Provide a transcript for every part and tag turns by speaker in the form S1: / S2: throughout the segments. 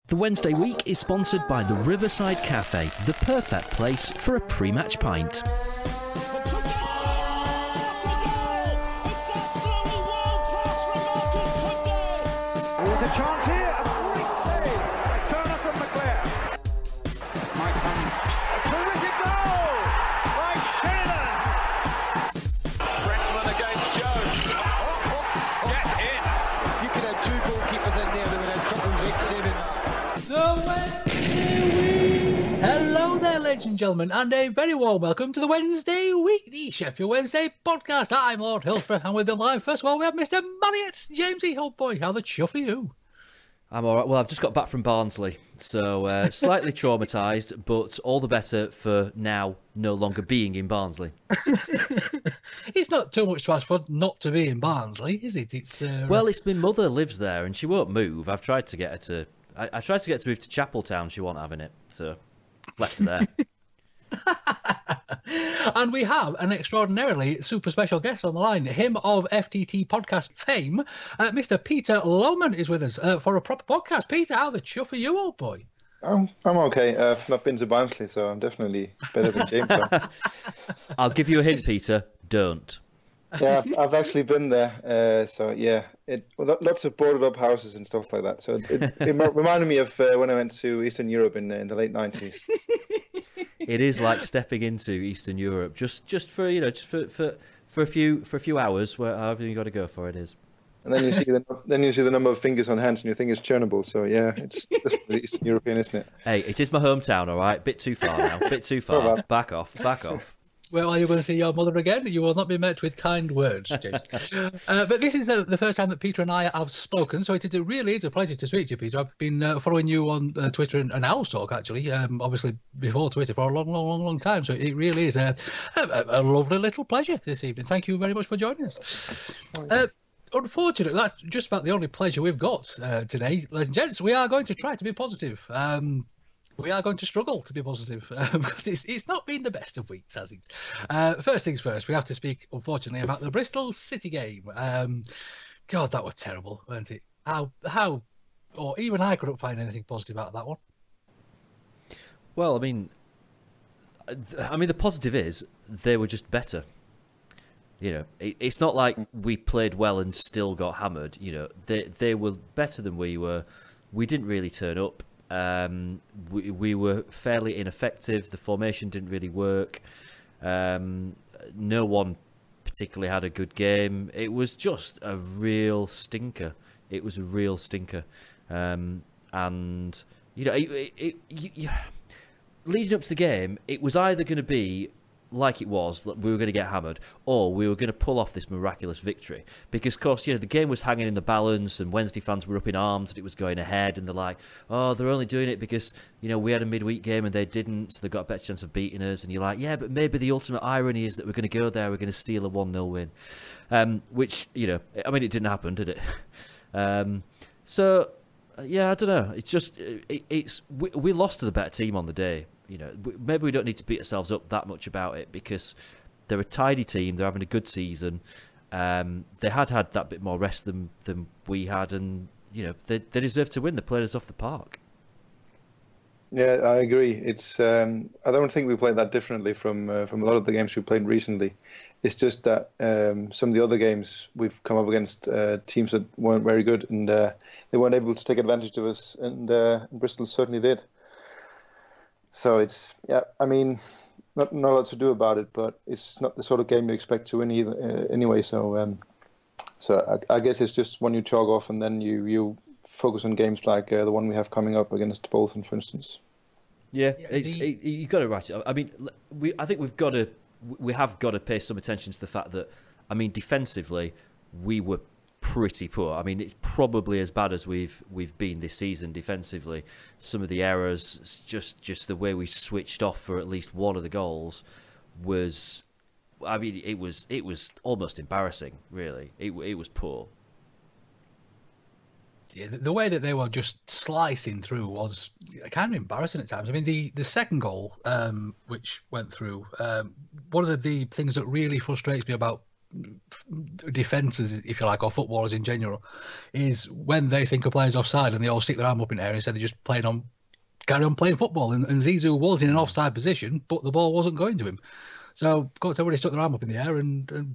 S1: The Wednesday week is sponsored by the Riverside Cafe, the perfect place for a pre-match pint.
S2: There's a chance here, a great save, a turner from McClare. Might come, a terrific goal by Sheridan.
S3: Brentman against Jones. Get in.
S2: You could have two goalkeepers in there that would have trouble Higgs saving that.
S4: Hello there, ladies and gentlemen, and a very warm welcome to the Wednesday week, the Sheffield Wednesday podcast. I'm Lord Hillsborough, and with them live, first of all, we have Mr. Marriott. Jamesy, oh boy, how the chuff are you?
S1: I'm all right. Well, I've just got back from Barnsley, so slightly traumatised, but all the better for now no longer being in Barnsley.
S4: It's not too much to ask for not to be in Barnsley, is it? It's
S1: Well, it's my mother lives there, and she won't move. I've tried to get her to... I tried to get her to move to Chapeltown. She wasn't having it, so left her there.
S4: And we have an extraordinarily super special guest on the line. Him of FTT podcast fame, Mr. Peter Lohman is with us for a proper podcast. Peter, how the chuff are you, old boy?
S5: I'm okay. I've not been to Barnsley, so I'm definitely better than James.
S1: I'll give you a hint, Peter. Don't.
S5: Yeah, I've actually been there. So yeah, lots of boarded up houses and stuff like that. So it reminded me of when I went to Eastern Europe in the late 90s.
S1: It is like stepping into Eastern Europe, just for a few hours, where however you got to go for it is.
S5: And then you see the number of fingers on hands, and you think it's Chernobyl. So yeah, it's definitely Eastern European, isn't it?
S1: Hey, it is my hometown, all right. Bit too far now. Bit too far. Back off.
S4: Well, are you going to see your mother again? You will not be met with kind words, James. But this is the first time that Peter and I have spoken, so it really is a pleasure to speak to you, Peter. I've been following you on Twitter and Owl's Talk, actually, obviously before Twitter for a long time, so it really is a lovely little pleasure this evening. Thank you very much for joining us. Unfortunately, that's just about the only pleasure we've got today, ladies and gents. We are going to try to be positive. We are going to struggle to be positive because it's not been the best of weeks, has it? First things first, we have to speak, unfortunately, about the Bristol City game. God, that was terrible, weren't it? How, or even I couldn't find anything positive out of that one.
S1: Well, I mean, the positive is they were just better. You know, it's not like we played well and still got hammered. You know, they were better than we were. We didn't really turn up. We were fairly ineffective. The formation didn't really work. No one particularly had a good game. It was just a real stinker. And you know, leading up to the game, it was either going to be like it was, that we were going to get hammered, or we were going to pull off this miraculous victory. Because, of course, you know, the game was hanging in the balance, and Wednesday fans were up in arms, and it was going ahead, and they're like, oh, they're only doing it because, you know, we had a midweek game and they didn't, so they got a better chance of beating us. And you're like, yeah, but maybe the ultimate irony is that we're going to go there, we're going to steal a 1-0 win. Which, you know, I mean, it didn't happen, did it? Yeah, I don't know. It's just, we lost to the better team on the day. You know, maybe we don't need to beat ourselves up that much about it because they're a tidy team. They're having a good season. They had that bit more rest than we had, and you know they deserve to win. They played us off the park.
S5: Yeah, I agree. It's I don't think we played that differently from a lot of the games we played recently. It's just that some of the other games we've come up against teams that weren't very good, and they weren't able to take advantage of us, and Bristol certainly did. So it's, yeah, I mean, not a lot to do about it, but it's not the sort of game you expect to win either, anyway. So I guess it's just one you chalk off, and then you focus on games like the one we have coming up against Bolton, for instance.
S1: Yeah, you got it right. I mean, I think we have got to pay some attention to the fact that, I mean, defensively, we were pretty poor. I mean, it's probably as bad as we've been this season defensively. Some of the errors, just the way we switched off for at least one of the goals was, I mean, it was almost embarrassing, really. It was poor.
S4: Yeah, the way that they were just slicing through was kind of embarrassing at times. I mean, the second goal, which went through, one of the things that really frustrates me about defences, if you like, or footballers in general, is when they think a player's offside and they all stick their arm up in the air instead of just carry on playing football. And Zizou was in an offside position, but the ball wasn't going to him. So everybody stuck their arm up in the air, and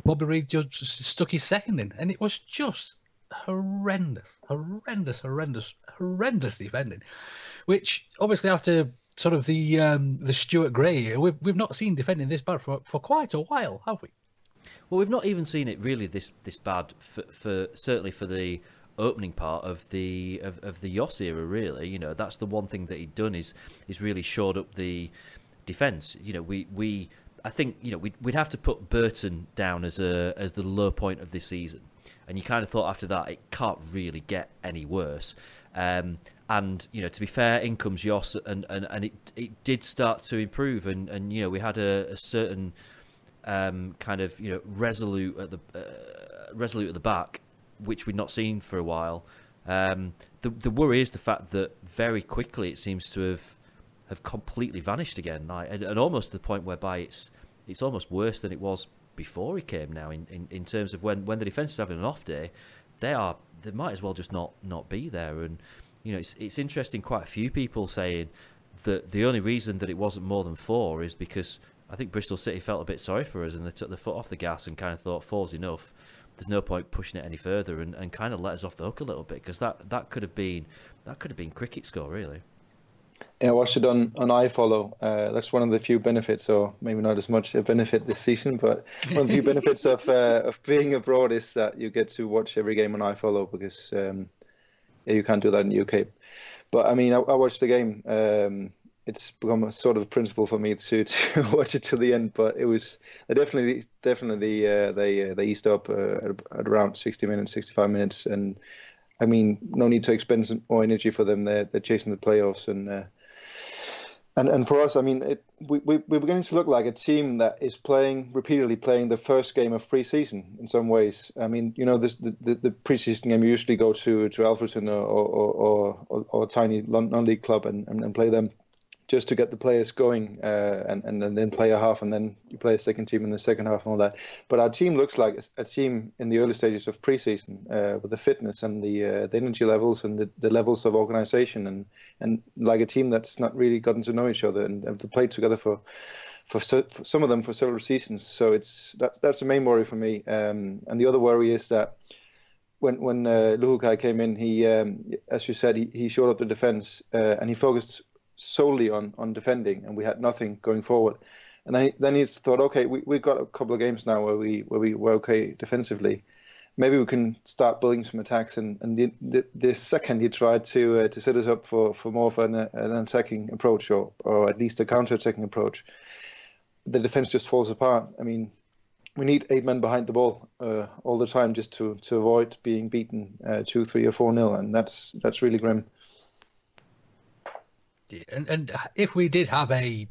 S4: Bobby Reid just stuck his second in, and it was just horrendous defending. Which obviously after sort of the Stuart Gray, we've not seen defending this bad for quite a while, have we?
S1: Well, we've not even seen it really this bad for certainly for the opening part of the Yoss era. Really, you know, that's the one thing that he'd done is really shored up the defence. You know, I think, you know, we'd have to put Burton down as the low point of this season, and you kind of thought after that it can't really get any worse. And you know, to be fair, in comes Yoss, and it did start to improve, and you know, we had a certain kind of, you know, resolute at the back, which we'd not seen for a while. The worry is the fact that very quickly it seems to have completely vanished again, and almost to the point whereby it's almost worse than it was before he came now, in terms of when the defence is having an off day, they might as well just not be there. And you know, it's interesting, quite a few people saying that the only reason that it wasn't more than 4 is because I think Bristol City felt a bit sorry for us and they took the foot off the gas and kind of thought 4's enough, there's no point pushing it any further, and kind of let us off the hook a little bit, because that could have been cricket score, really.
S5: Yeah, I watched it on iFollow. That's one of the few benefits, or maybe not as much a benefit this season, but one of the few benefits of being abroad is that you get to watch every game on iFollow, because you can't do that in the UK. But I mean, I watched the game. It's become a sort of principle for me to watch it to the end. But it was definitely they eased up at around 60 minutes, 65 minutes, and I mean, no need to expend some more energy for them. They're chasing the playoffs, and for us, I mean, we're beginning to look like a team that is repeatedly playing the first game of pre-season in some ways. I mean, you know, the pre-season game, you usually go to Alfreton or a tiny non-league club and play them just to get the players going, and then play a half, and then you play a second team in the second half and all that. But our team looks like a team in the early stages of pre-season, with the fitness and the energy levels and the levels of organisation, and like a team that's not really gotten to know each other and have played together for some of them for several seasons. So that's the main worry for me. And the other worry is that when Luhukai came in, he, as you said, he shored up the defence, and he focused solely on defending, and we had nothing going forward. And then he thought, okay, we've got a couple of games now where we were okay defensively. Maybe we can start building some attacks. And the second he tried to set us up for more of an attacking approach, or at least a counter-attacking approach, the defense just falls apart. I mean, we need 8 men behind the ball all the time just to avoid being beaten 2, 3, or 4-0, and that's really grim.
S4: And if we did have a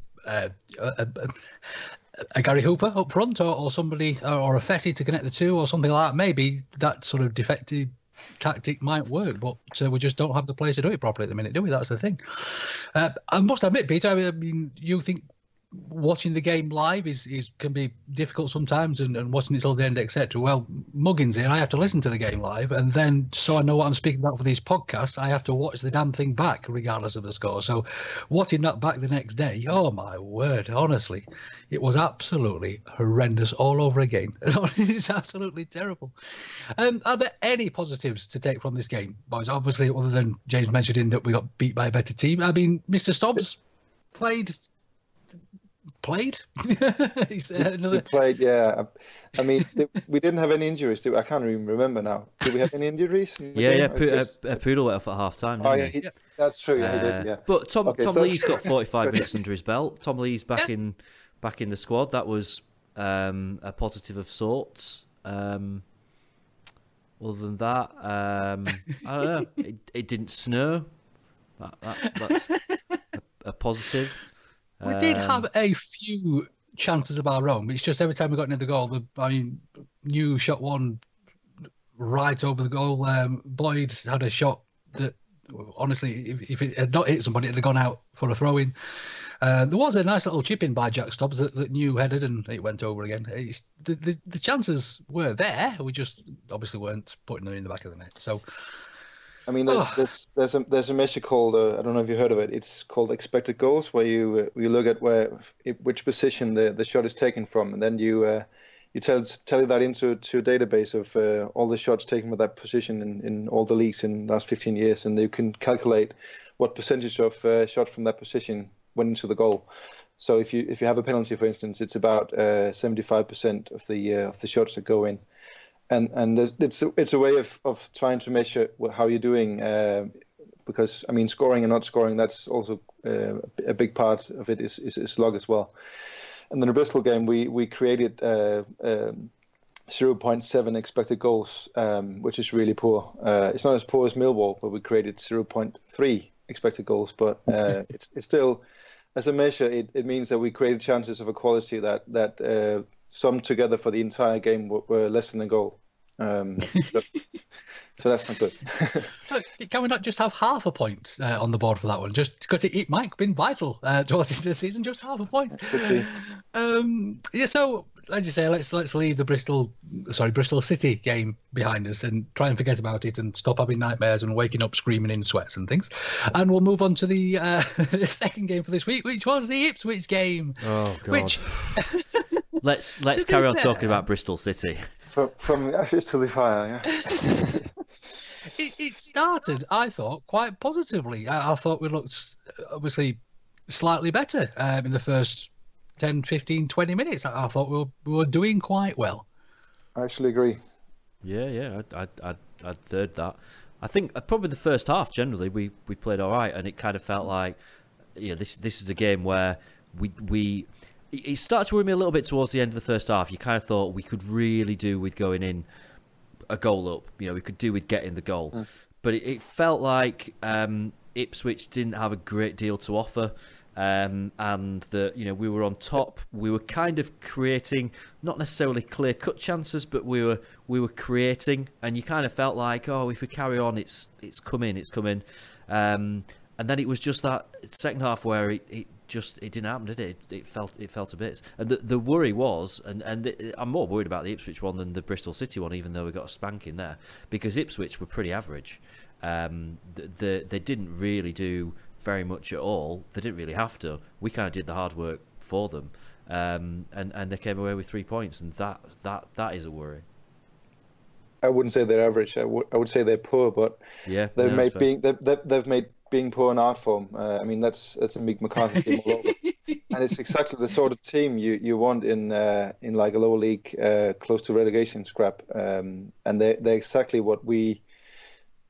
S4: Gary Hooper up front, or somebody, or a Fessy to connect the two, or something like that, maybe that sort of defective tactic might work. But we just don't have the players to do it properly at the minute, do we? That's the thing. I must admit, Peter, I mean, you think watching the game live can be difficult sometimes, and watching it till the end, etc. Well, Muggins here, I have to listen to the game live, and then, so I know what I'm speaking about for these podcasts, I have to watch the damn thing back regardless of the score. So watching that back the next day, oh my word, honestly, it was absolutely horrendous all over again. It's absolutely terrible. Are there any positives to take from this game, boys? Obviously, other than James mentioning that we got beat by a better team. I mean, Mr. Stobbs played. He's another...
S5: He played, yeah. I mean, we didn't have any injuries. I can't even remember now. Did we have any injuries?
S1: Poodle went off at half time.
S5: Oh, yeah, that's true. Yeah, he did. Yeah.
S1: But Tom Lee's got 45 minutes under his belt. Tom Lee's back in the squad. That was a positive of sorts. Other than that, I don't know. It didn't snow. That's a positive.
S4: We did have a few chances of our own, but it's just every time we got near the goal, you shot one right over the goal. Boyd had a shot that, honestly, if it had not hit somebody, it had gone out for a throw-in. There was a nice little chip in by Jack Stubbs that New headed and it went over again. The chances were there. We just obviously weren't putting them in the back of the net. So,
S5: I mean, there's a measure called I don't know if you heard of it. It's called expected goals, where you look at which position the shot is taken from, and then you tell that into a database of all the shots taken from that position in all the leagues in the last 15 years, and you can calculate what percentage of shots from that position went into the goal. So if you have a penalty, for instance, it's about 75% of the shots that go in, and it's a way of trying to measure how you're doing, because I mean, scoring and not scoring, that's also a big part of it is slog as well. And in the Bristol game, we created 0.7 expected goals, which is really poor. It's not as poor as Millwall, but we created 0.3 expected goals. But it's still, as a measure, it means that we created chances of a quality that summed together for the entire game were less than a goal. So that's not good.
S4: Can we not just have half a point on the board for that one? Just because it might have been vital towards the end of the season, just half a point. Yeah, so as you say, let's leave the Bristol City game behind us and try and forget about it and stop having nightmares and waking up screaming in sweats and things. And we'll move on to the second game for this week, which was the Ipswich game.
S1: Oh God!
S4: Which
S1: let's carry on talking about Bristol City.
S5: From the ashes to the fire, yeah.
S4: It started, I thought, quite positively. I thought we looked obviously slightly better in the first 10, 15, 20 minutes. I thought we were doing quite well.
S5: I actually agree.
S1: Yeah, I'd third that. I think probably the first half generally we played all right, and it kind of felt like, this is a game where we it started to worry me a little bit towards the end of the first half. You kind of thought we could really do with going in a goal up. We could do with getting the goal. But it felt like Ipswich didn't have a great deal to offer. And that we were on top. We were kind of creating, not necessarily clear-cut chances, but we were creating. And you kind of felt like, if we carry on, it's coming. And then it was just that second half where it didn't happen, did it? It fell to bits. And the worry was, and I'm more worried about the Ipswich one than the Bristol City one, even though we got a spanking there, because Ipswich were pretty average. They didn't really do very much at all. They didn't really have to. We kind of did the hard work for them, and they came away with 3 points, and that is a worry.
S5: I wouldn't say they're average. I would say they're poor, but
S1: yeah,
S5: they've made being poor an art form. I mean, that's a Mick McCarthy team all over, and it's exactly the sort of team you want in like a lower league, close to relegation scrap. And they're exactly what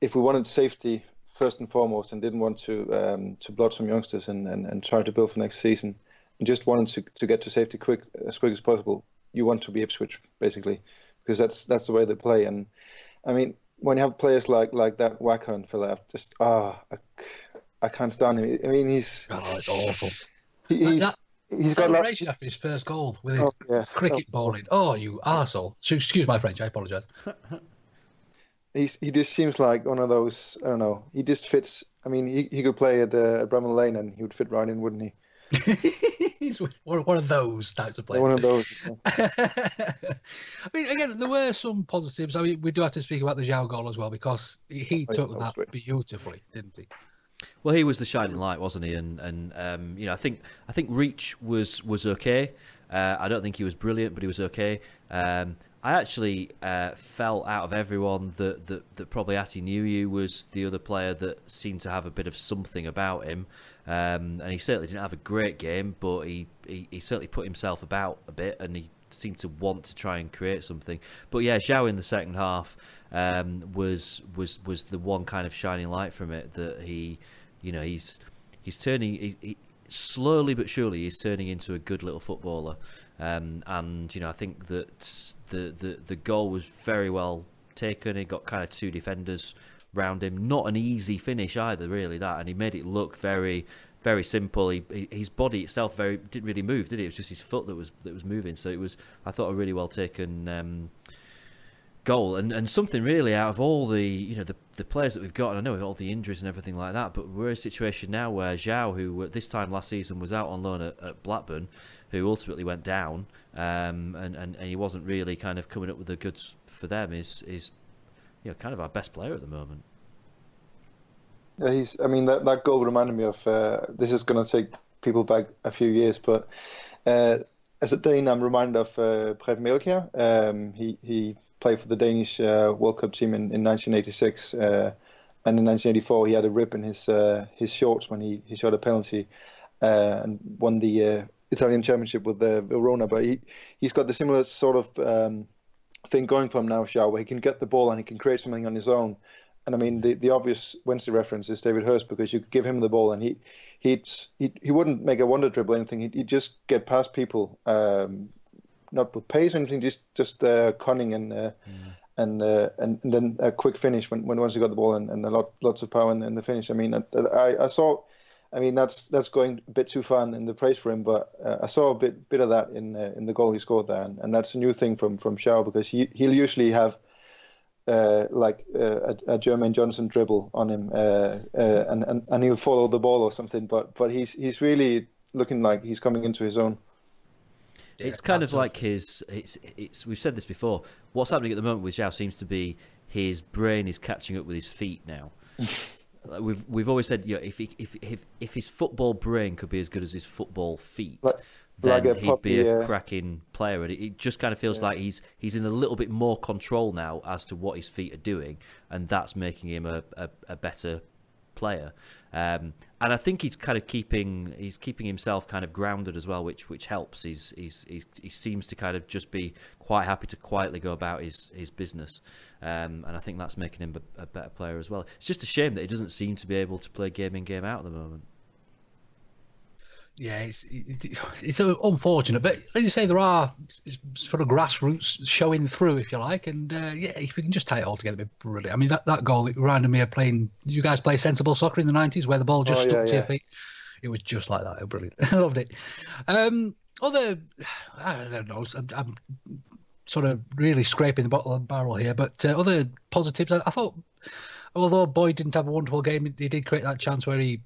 S5: if we wanted safety first and foremost, and didn't want to blood some youngsters and try to build for next season, and just wanted to get to safety as quick as possible. You want to be Ipswich basically, because that's the way they play. And I mean, when you have players like that Waghorn fella, just I can't stand him. I mean, it's
S4: awful.
S5: He's got
S4: celebration after his first goal with his cricket bowling. Oh, you arsehole. Excuse my French, I apologise.
S5: He just seems like one of those, I don't know, he just fits. I mean, he could play at Bramall Lane and he would fit right in, wouldn't he?
S4: He's one of those types of players.
S5: One of those. Yeah.
S4: I mean, again, there were some positives. I mean, we do have to speak about the Zhao goal as well, because he took that beautifully, didn't he?
S1: Well, he was the shining light, wasn't he? And I think Reach was okay. I don't think he was brilliant, but he was okay. I actually felt out of everyone that probably Ati Nuyu was the other player that seemed to have a bit of something about him. And he certainly didn't have a great game, but he certainly put himself about a bit, and he seemed to want to try and create something. But yeah, Zhao in the second half was the one kind of shining light from it, that he's turning. He slowly but surely he's turning into a good little footballer. And I think that the goal was very well taken. He got kind of two defenders round him. Not an easy finish either, really, that. And he made it look very, very simple. His body itself didn't really move, did it? It was just his foot that was moving. So it was, I thought, a really well taken goal and something really out of all the the players that we've got. And I know with all the injuries and everything like that, but we're in a situation now where Zhao, who at this time last season was out on loan at Blackburn, who ultimately went down, and he wasn't really kind of coming up with the goods for them, is kind of our best player at the moment.
S5: Yeah, that goal reminded me of. This is going to take people back a few years, but as a Dane, I'm reminded of Preben Melchior. He played for the Danish World Cup team in 1986, and in 1984 he had a rip in his shorts when he shot a penalty and won the Italian Championship with Verona. But he's got the similar sort of thing going for him now, Zhao, where he can get the ball and he can create something on his own. And I mean, the obvious Wednesday reference is David Hurst, because you give him the ball and he wouldn't make a wonder dribble or anything. He'd just get past people, not with pace or anything, just cunning and then a quick finish when once you got the ball and lots of power in the finish. I mean, I saw. I mean, that's going a bit too far in the praise for him, but I saw a bit of that in the goal he scored there, and that's a new thing from Zhao, because he'll usually have a Jermaine Johnson dribble on him, and he'll follow the ball or something, but he's really looking like he's coming into his own.
S1: It's kind of like it's we've said this before. What's happening at the moment with Zhao seems to be his brain is catching up with his feet now. We've always said, if his football brain could be as good as his football feet, then he'd be a cracking player. And it just kind of feels like he's in a little bit more control now as to what his feet are doing, and that's making him a better player. And I think he's kind of keeping himself kind of grounded as well, which helps. He seems to kind of just be quite happy to quietly go about his business, and I think that's making him a better player as well. It's just a shame that he doesn't seem to be able to play game in, game out at the moment.
S4: Yeah, it's unfortunate, but as you say, there are sort of grassroots showing through, if you like, and if we can just tie it all together, it'd be brilliant. I mean, that goal, it reminded me of playing. Did you guys play sensible soccer in the 90s, where the ball just stuck to your feet? It was just like that. It was brilliant. I loved it. I don't know. I'm sort of really scraping the bottom of the barrel here, but other positives. I thought, although Boyd didn't have a wonderful game, he did create that chance where he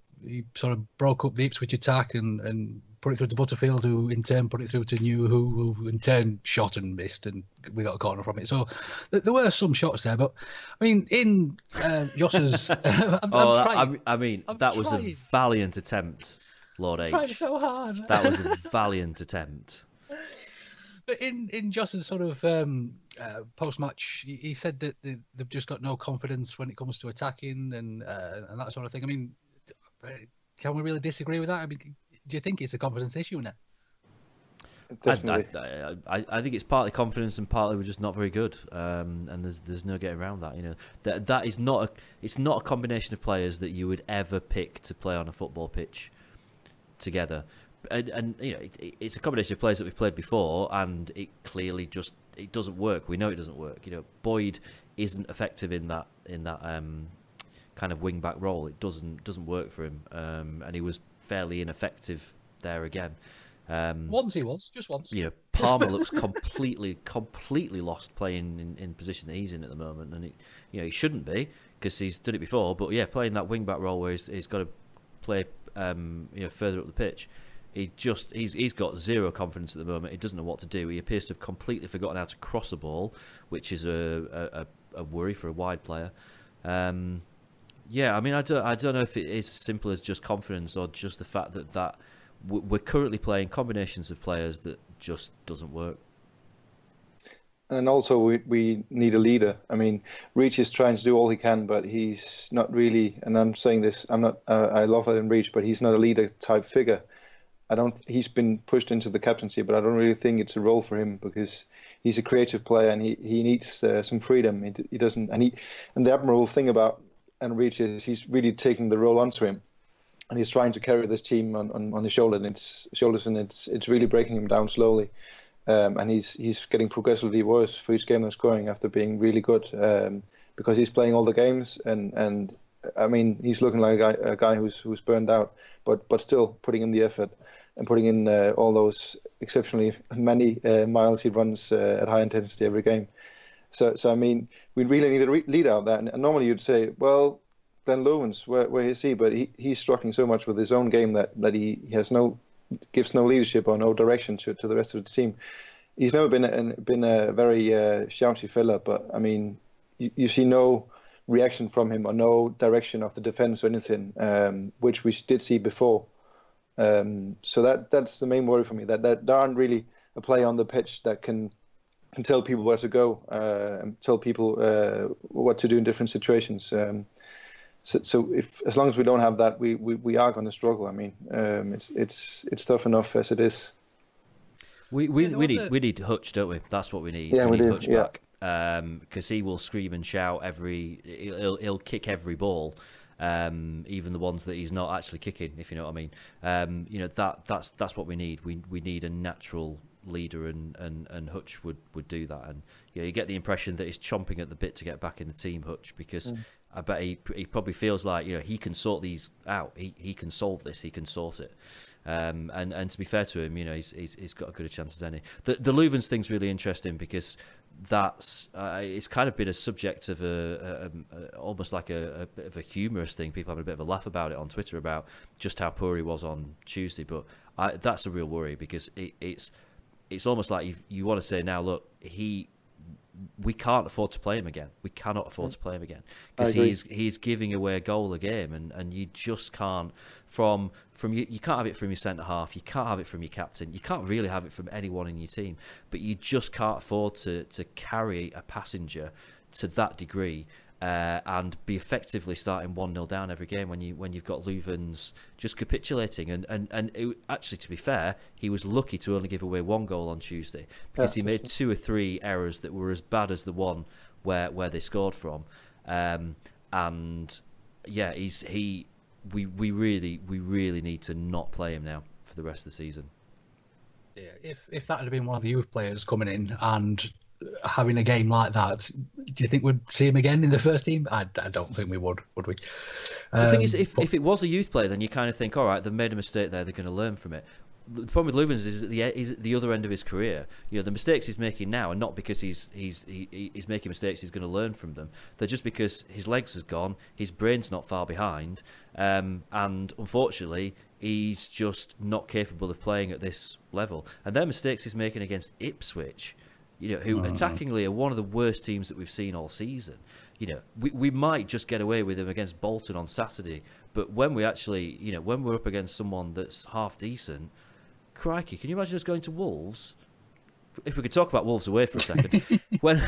S4: sort of broke up the Ipswich attack and put it through to Butterfield, who in turn put it through to New, who in turn shot and missed, and we got a corner from it. So there were some shots there, but I mean, in Josh's, that
S1: was a valiant attempt, Lord H.
S4: Tried so hard.
S1: That was a valiant attempt.
S4: But in Josh's sort of post-match, he said that they've just got no confidence when it comes to attacking and that sort of thing. I mean, can we really disagree with that? I mean, do you think it's a confidence issue now?
S5: Definitely.
S1: I think it's partly confidence and partly we're just not very good, and there's no getting around that. You know, that is not it's not a combination of players that you would ever pick to play on a football pitch together, and you know, it's a combination of players that we've played before, and it clearly just it doesn't work. We know it doesn't work. You know, Boyd isn't effective in that kind of wing back role. It doesn't work for him, and he was fairly ineffective there again.
S4: Once he was, just once.
S1: You know, Palmer looks completely lost playing in position that he's in at the moment, and he shouldn't be, because he's done it before. But yeah, playing that wing back role where he's got to play further up the pitch, he's got zero confidence at the moment. He doesn't know what to do. He appears to have completely forgotten how to cross a ball, which is a worry for a wide player. Yeah, I mean, I don't know if it is as simple as just confidence or just the fact that we're currently playing combinations of players that just doesn't work.
S5: And also we need a leader. I mean, Reach is trying to do all he can, but he's not really, and I'm saying this, I'm not, I love it in Reach, but he's not a leader type figure. He's been pushed into the captaincy, but I don't really think it's a role for him, because he's a creative player and he needs some freedom. He doesn't, and the admirable thing about and Reach is he's really taking the role onto him, and he's trying to carry this team on his shoulders, and it's really breaking him down slowly, and he's getting progressively worse for each game that's going, after being really good, because he's playing all the games, and I mean, he's looking like a guy who's burned out, but still putting in the effort and putting in all those exceptionally many miles he runs at high intensity every game. So I mean, we really need a leader out there. And normally you'd say, well, Glenn Lowen's, where is he? But he's struggling so much with his own game that he has gives no leadership or no direction to the rest of the team. He's never been a very shouty fella, but I mean, you see no reaction from him or no direction of the defense or anything, which we did see before. So that's the main worry for me, that there aren't really a player on the pitch that can tell people where to go and tell people what to do in different situations. So if as long as we don't have that, we are going to struggle. I mean, it's tough enough as it is.
S1: We need Hutch, don't we? That's what we need.
S5: Yeah, we
S1: need
S5: do.
S1: Hutch back, because he will scream and shout he'll kick every ball, even the ones that he's not actually kicking, if you know what I mean. That's what we need. We need a natural leader, and Hutch would do that. And you get the impression that he's chomping at the bit to get back in the team, Hutch, because I bet he probably feels like he can sort these out. He can solve this. He can sort it. And to be fair to him, he's got as good a chance as any. The Louvens thing's really interesting because that's it's kind of been a subject of almost like a bit of a humorous thing. People having a bit of a laugh about it on Twitter about just how poor he was on Tuesday. But that's a real worry, because it's almost like you want to say now, look, we can't afford to play him again. We cannot afford to play him again, because he's giving away a goal a game, and you just can't you can't have it from your centre half, you can't have it from your captain, you can't really have it from anyone in your team, but you just can't afford to carry a passenger to that degree. And be effectively starting 1-0 down every game when you've got Louvens just capitulating, and actually, to be fair, he was lucky to only give away one goal on Tuesday, because he made 2 or 3 errors that were as bad as the one where they scored from, and yeah, we really need to not play him now for the rest of the season.
S4: Yeah, if that had been one of the youth players coming in and having a game like that, do you think we'd see him again in the first team? I don't think we would we?
S1: The thing is, if it was a youth player, then you kind of think, all right, they've made a mistake there, they're going to learn from it. The problem with Louvens is he's at the other end of his career. The mistakes he's making now are not because he's making mistakes, he's going to learn from them. They're just because his legs has gone, his brain's not far behind, and unfortunately, he's just not capable of playing at this level. And their mistakes he's making against Ipswich, who attackingly are one of the worst teams that we've seen all season. We might just get away with him against Bolton on Saturday, but when we actually, when we're up against someone that's half decent, crikey, can you imagine us going to Wolves? If we could talk about Wolves away for a second, when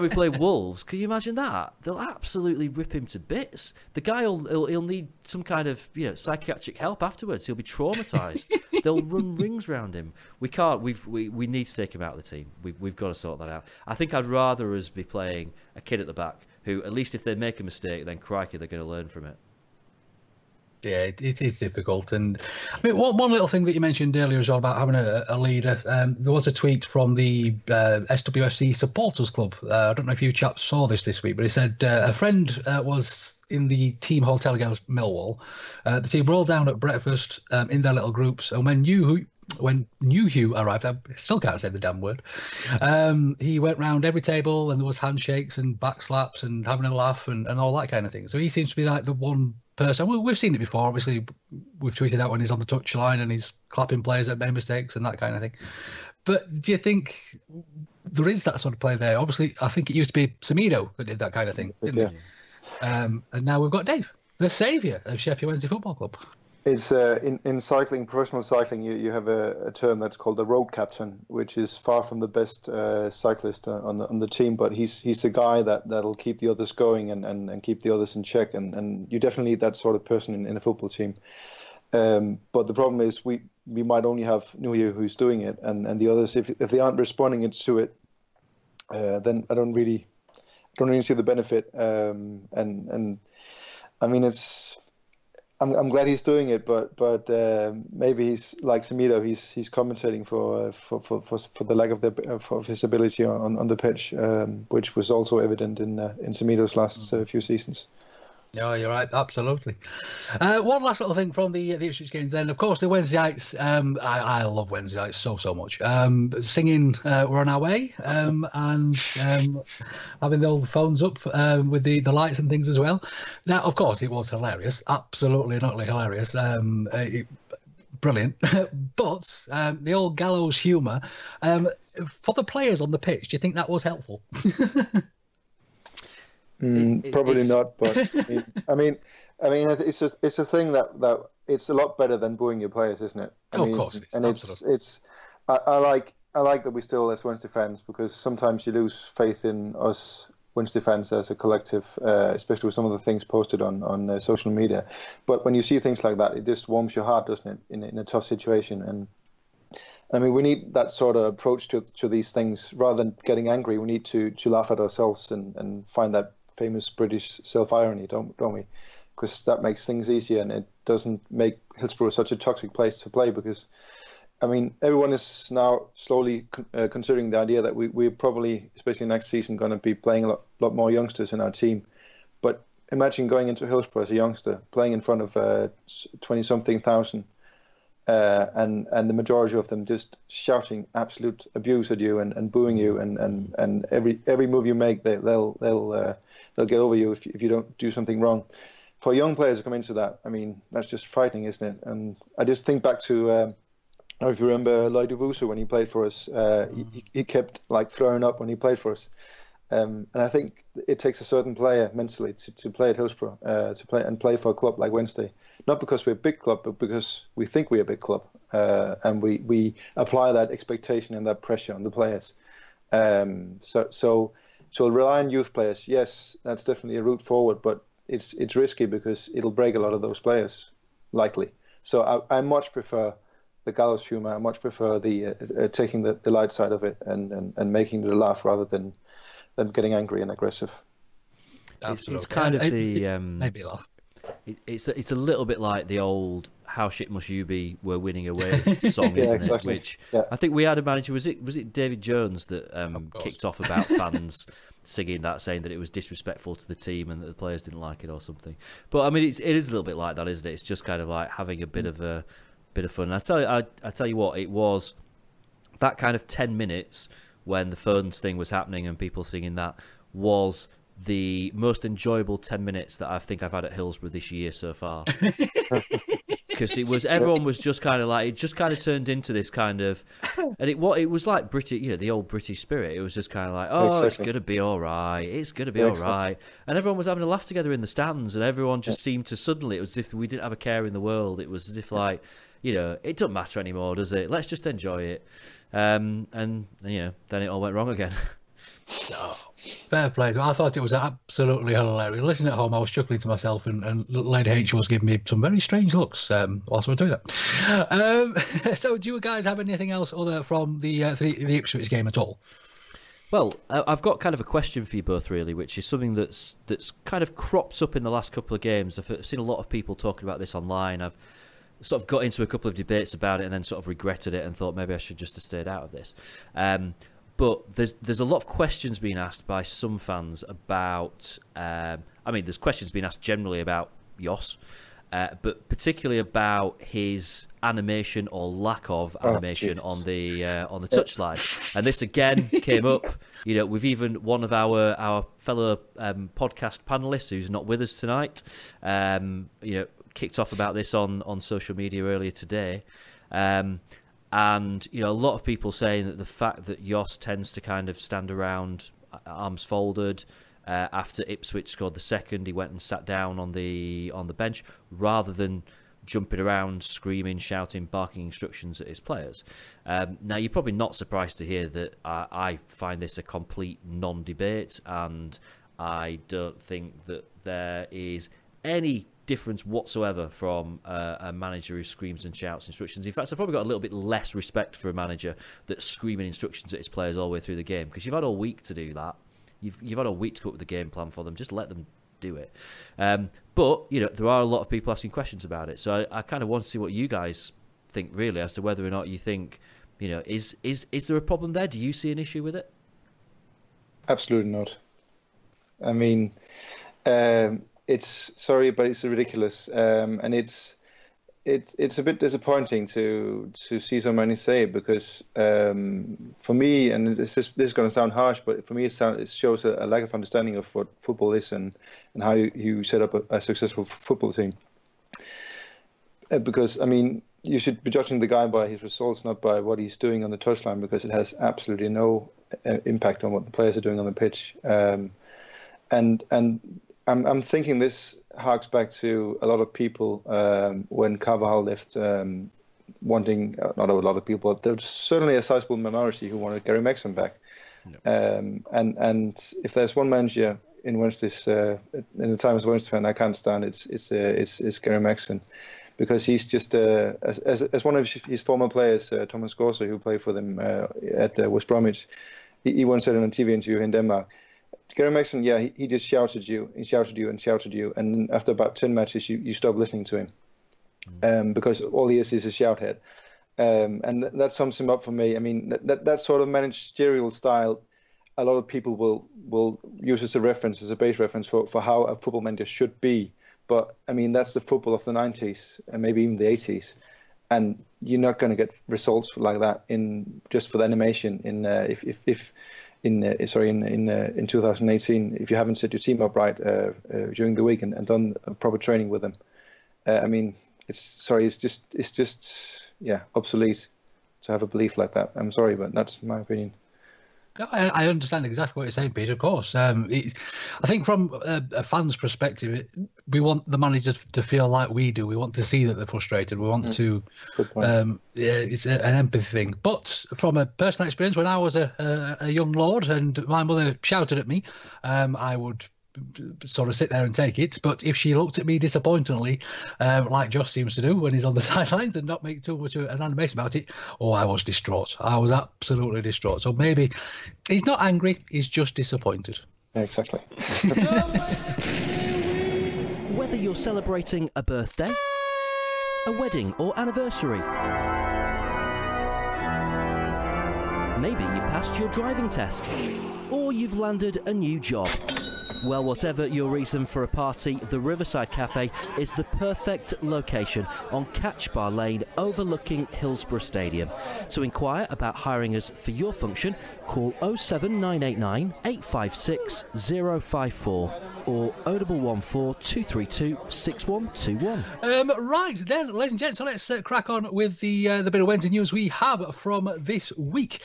S1: we play Wolves, can you imagine that? They'll absolutely rip him to bits. The guy he'll need some kind of psychiatric help afterwards. He'll be traumatized. They'll run rings around him. We can't. We need to take him out of the team. We've got to sort that out. I think I'd rather us be playing a kid at the back who, at least if they make a mistake, then crikey, they're going to learn from it.
S4: Yeah, it is difficult. And I mean, one little thing that you mentioned earlier as well about having a leader. There was a tweet from the SWFC Supporters Club. I don't know if you chaps saw this week, but it said a friend was in the team hotel against Millwall. The team were all down at breakfast in their little groups, and when Hugh arrived, I still can't say the damn word, he went round every table, and there was handshakes and back slaps and having a laugh and all that kind of thing. So he seems to be like the one person. We've seen it before. Obviously, we've tweeted out when he's on the touchline and he's clapping players that made mistakes and that kind of thing. But do you think there is that sort of play there? Obviously, I think it used to be Semedo that did that kind of thing, didn't he? And now we've got Dave, the saviour of Sheffield Wednesday Football Club. It's
S5: in cycling, professional cycling, you have a term that's called the road captain, which is far from the best cyclist on the team, but he's a guy that'll keep the others going and keep the others in check, and you definitely need that sort of person in a football team. But the problem is we might only have Nuyu who's doing it, and the others, if they aren't responding to it, then I don't really see the benefit. And I mean, I'm glad he's doing it, but maybe he's like Semedo. He's compensating for the lack of his ability on the pitch, which was also evident in Semedo's last few seasons.
S4: Yeah, you're right. Absolutely. One last little thing from the Ipswich games. Then, of course, the Wednesday nights. I love Wednesday nights so much. Singing, we're on our way, and having the old phones up with the lights and things as well. Now, of course, it was hilarious. Absolutely, not hilarious. Brilliant. But the old gallows humour for the players on the pitch. Do you think that was helpful?
S5: Probably not, but I mean, it's a thing that it's a lot better than booing your players, isn't it?
S4: Of course, it is.
S5: And
S4: Absolutely.
S5: I like that we still as Wednesday fans, because sometimes you lose faith in us Wednesday fans as a collective, especially with some of the things posted on social media. But when you see things like that, it just warms your heart, doesn't it, in a tough situation? And I mean, we need that sort of approach to these things. Rather than getting angry, we need to laugh at ourselves and find that famous British self-irony, don't we? Because that makes things easier, and it doesn't make Hillsborough such a toxic place to play. Because, I mean, everyone is now slowly considering the idea that we're probably, especially next season, going to be playing a lot more youngsters in our team. But imagine going into Hillsborough as a youngster, playing in front of 20-something thousand, and the majority of them just shouting absolute abuse at you and booing you, and every move you make, they'll get over you if you don't do something wrong. For young players to come into that, I mean, that's just frightening, isn't it? And I just think back to, I don't know if you remember Lloyd Owusu when he played for us. He kept like throwing up when he played for us. And I think it takes a certain player mentally to play at Hillsborough, to play for a club like Wednesday. Not because we're a big club, but because we think we're a big club, and we apply that expectation and that pressure on the players. So rely on youth players, yes, that's definitely a route forward, but it's risky because it'll break a lot of those players, likely. So I much prefer the gallows humour. I much prefer the taking the light side of it and making it a laugh rather than getting angry and aggressive.
S1: It's kind of the
S4: maybe a laugh.
S1: It's a little bit like the old "How shit must you be? We're winning away" song, isn't
S5: exactly.
S1: it? Which I think we had a manager. Was it David Jones that kicked off about fans singing that, saying that it was disrespectful to the team and that the players didn't like it or something? But I mean, it is a little bit like that, isn't it? It's just kind of like having a bit of fun. And I tell you what, it was that kind of 10 minutes when the phones thing was happening and people singing that was the most enjoyable 10 minutes that I think I've had at Hillsborough this year so far. Because everyone was just kind of like, it just kind of turned into this kind of, and it was like British, the old British spirit. It was just kind of like, oh, exactly. It's going to be all right. It's going to be all right. And everyone was having a laugh together in the stands, and everyone just seemed to suddenly, it was as if we didn't have a care in the world. It was as if like, it doesn't matter anymore, does it? Let's just enjoy it. And then it all went wrong again.
S4: No. Fair play. I thought it was absolutely hilarious. Listening at home, I was chuckling to myself, and Lady H was giving me some very strange looks whilst we were doing that. So, do you guys have anything else other from the Ipswich game at all?
S1: Well, I've got kind of a question for you both, really, which is something that's kind of cropped up in the last couple of games. I've seen a lot of people talking about this online. I've sort of got into a couple of debates about it and then sort of regretted it and thought maybe I should just have stayed out of this. But there's a lot of questions being asked by some fans about... there's questions being asked generally about Jos, but particularly about his animation or lack of animation on the touchline. And this again came up. We've even one of our fellow podcast panelists who's not with us tonight, kicked off about this on social media earlier today. And, a lot of people saying that the fact that Jos tends to kind of stand around arms folded after Ipswich scored the second, he went and sat down on the bench rather than jumping around, screaming, shouting, barking instructions at his players. Now, you're probably not surprised to hear that I find this a complete non-debate, and I don't think that there is any difference whatsoever from a manager who screams and shouts instructions. In fact, I've probably got a little bit less respect for a manager that's screaming instructions at his players all the way through the game, because you've had all week to do that. You've had a week to come up with a game plan for them. Just let them do it. But there are a lot of people asking questions about it, so I kind of want to see what you guys think, really, as to whether or not you think, is there a problem there? Do you see an issue with it?
S5: Absolutely not. I mean, it's sorry, but it's ridiculous, and it's a bit disappointing to see so many say it, because for me, and this is going to sound harsh, but for me it shows a lack of understanding of what football is and how you set up a successful football team. Because I mean, you should be judging the guy by his results, not by what he's doing on the touchline, because it has absolutely no impact on what the players are doing on the pitch. And I'm thinking this harks back to a lot of people when Carvajal left, wanting, not a lot of people, but there's certainly a sizable minority who wanted Gary Megson back. No. And if there's one manager in Wednesday's in the time as Wednesday fan I can't stand, it's Gary Megson, because he's just as one of his former players, Thomas Gorser, who played for them at West Bromwich, he once said in a TV interview in Denmark, Gary Megson, yeah, he just shouted you, and then after about 10 matches, you stop listening to him, because all he is a shout head, and that sums him up for me. I mean, that sort of managerial style, a lot of people will use as a reference, as a base reference for how a football manager should be. But I mean, that's the football of the 90s and maybe even the 80s, and you're not going to get results like that in just for the animation in 2018 if you haven't set your team up right during the week and done proper training with them. I mean, it's just obsolete to have a belief like that. I'm sorry, but that's my opinion.
S4: I understand exactly what you're saying, Peter, of course. I think from a fan's perspective, we want the manager to feel like we do. We want to see that they're frustrated. We want to... it's an empathy thing. But from a personal experience, when I was a young lord and my mother shouted at me, I would sort of sit there and take it. But if she looked at me disappointingly, like Josh seems to do when he's on the sidelines, and not make too much of an animation about it, I was distraught. I was absolutely distraught. So maybe he's not angry, he's just disappointed.
S5: Yeah, exactly.
S1: Whether you're celebrating a birthday, a wedding or anniversary, maybe you've passed your driving test, or you've landed a new job. Well, whatever your reason for a party, the Riverside Cafe is the perfect location on Catch Bar Lane overlooking Hillsborough Stadium. To inquire about hiring us for your function, call 07989 856 054 or 0114 232 6121.
S4: Right then, ladies and gents, so let's crack on with the bit of Wednesday news we have from this week.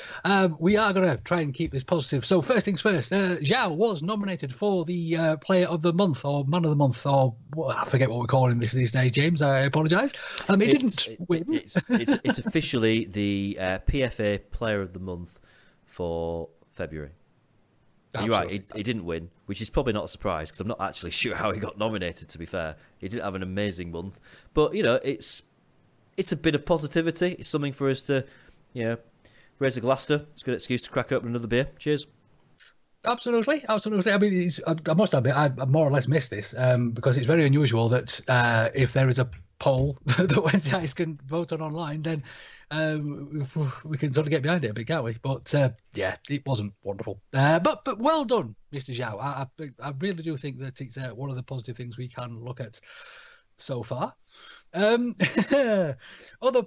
S4: We are going to try and keep this positive. So first things first, Zhao was nominated for the Player of the Month or Man of the Month, or I forget what we're calling this these days, James. I apologise. He didn't win.
S1: It's officially the PFA Player of the Month for February. Absolutely. You're right, he didn't win, which is probably not a surprise because I'm not actually sure how he got nominated, to be fair. He didn't have an amazing month. But, it's a bit of positivity. It's something for us to, raise a glass to. It's a good excuse to crack open another beer. Cheers.
S4: Absolutely. I mean, I must admit, I more or less missed this because it's very unusual that if there is a poll that Wednesday guys can vote on online, then we can sort of get behind it a bit, can't we? But it wasn't wonderful. But well done, Mr. Zhao. I really do think that it's one of the positive things we can look at so far. Other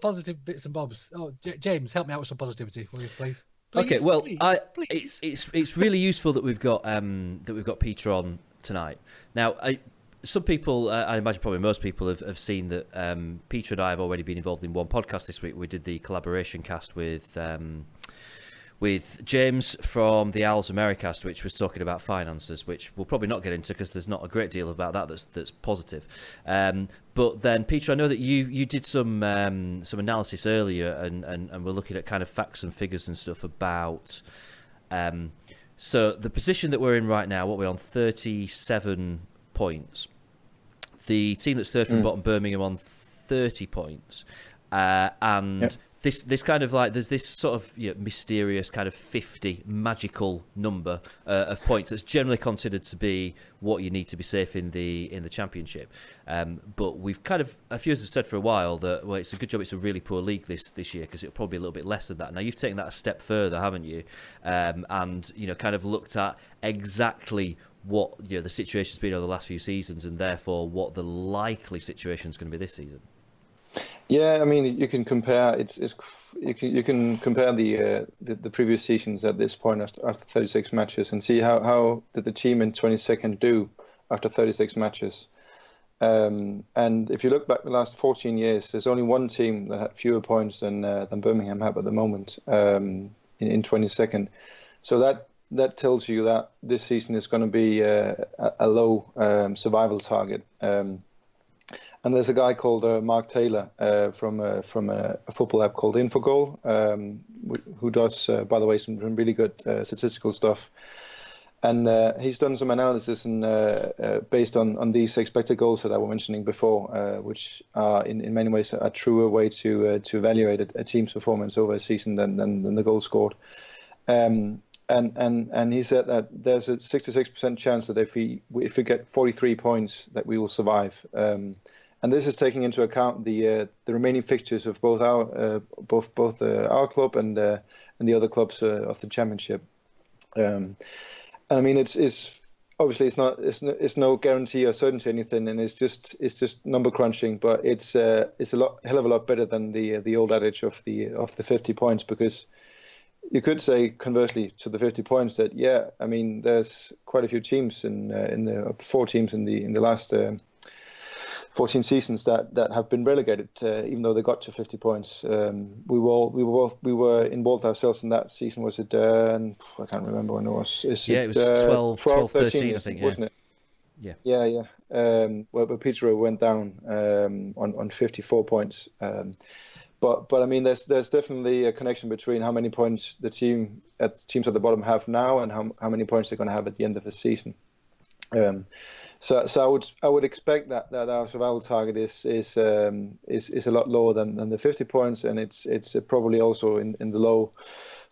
S4: positive bits and bobs. Oh, James, help me out with some positivity, will you, please?
S1: Okay, well,
S4: please.
S1: It's really useful that we've got Peter on tonight. Now, some people, I imagine probably most people, have seen that Peter and I have already been involved in one podcast this week. We did the collaboration cast with James from the Owls Americast, which was talking about finances, which we'll probably not get into because there's not a great deal about that that's positive. But then, Peter, I know that you did some analysis earlier, and we're looking at kind of facts and figures and stuff about. So the position that we're in right now, what we're on 37 points. The team that's third from bottom, Birmingham, on 30 points, and. Yep. This kind of there's this sort of mysterious kind of 50 magical number of points that's generally considered to be what you need to be safe in the Championship. But we've kind of, a few of us have said for a while that it's a good job it's a really poor league this year because it'll probably be a little bit less than that. Now you've taken that a step further, haven't you? And kind of looked at exactly what the situation's been over the last few seasons, and therefore what the likely situation is going to be this season.
S5: Yeah, I mean, you can compare. You can compare the previous seasons at this point after 36 matches and see how did the team in 22nd do after 36 matches. And if you look back the last 14 years, there's only one team that had fewer points than Birmingham have at the moment in 22nd. So that tells you that this season is going to be a low survival target. And there's a guy called Mark Taylor from a football app called Infogol, who does, by the way, some really good statistical stuff. And he's done some analysis based on these expected goals that I was mentioning before, which are in many ways a truer way to evaluate a team's performance over a season than the goals scored. And he said that there's a 66% chance that if we get 43 points that we will survive. And this is taking into account the remaining fixtures of both our club and the other clubs of the championship. I mean, it's obviously it's no guarantee or certainty or anything, and it's just number crunching. But it's a hell of a lot better than the old adage of the 50 points, because you could say conversely to the 50 points that I mean, there's quite a few teams in the 4 teams in the last 14 seasons that have been relegated, even though they got to 50 points. We were involved ourselves in that season. Was it? I can't remember when it was.
S1: It was 12, 13, I think.
S5: Wasn't it? Yeah. Well, Peterborough went down on 54 points. But I mean, there's definitely a connection between how many points teams at the bottom have now and how many points they're going to have at the end of the season. So I would expect that our survival target is a lot lower than the 50 points, and it's probably also in the low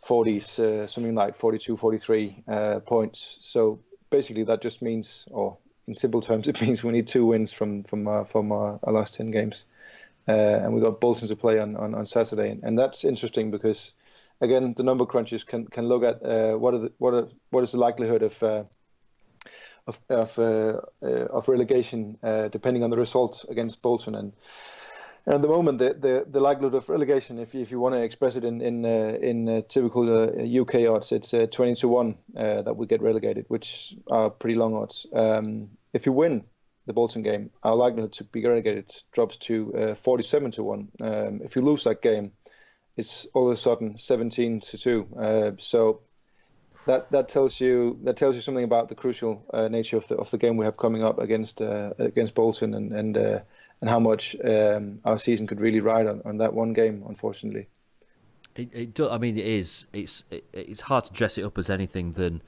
S5: 40s, something like 42, 43 points. So basically that just means, or in simple terms, it means we need 2 wins from our last 10 games, and we got Bolton to play on Saturday, and that's interesting because again the number crunchers can look at what is the likelihood of relegation, depending on the result against Bolton, and at the moment the likelihood of relegation, if you want to express it in typical UK odds, it's 20-1 that we get relegated, which are pretty long odds. If you win the Bolton game, our likelihood to be relegated drops to 47-1. If you lose that game, it's all of a sudden 17-2. So. That tells you something about the crucial nature of the game we have coming up against Bolton, and how much our season could really ride on that one game, unfortunately.
S1: I mean, it's hard to dress it up as anything than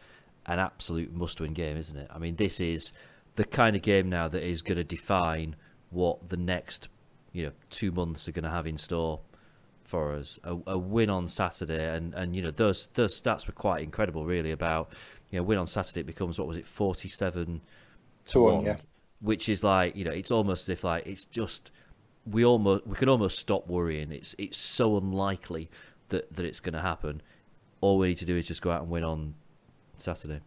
S1: an absolute must-win game, isn't it? I mean, this is the kind of game now that is going to define what the next 2 months are going to have in store for us. A win on Saturday, and those stats were quite incredible, really. About win on Saturday, it becomes, what was it, 47-1,
S5: yeah.
S1: Which is like, it's almost as if like it's just we can almost stop worrying. It's so unlikely that it's going to happen. All we need to do is just go out and win on Saturday.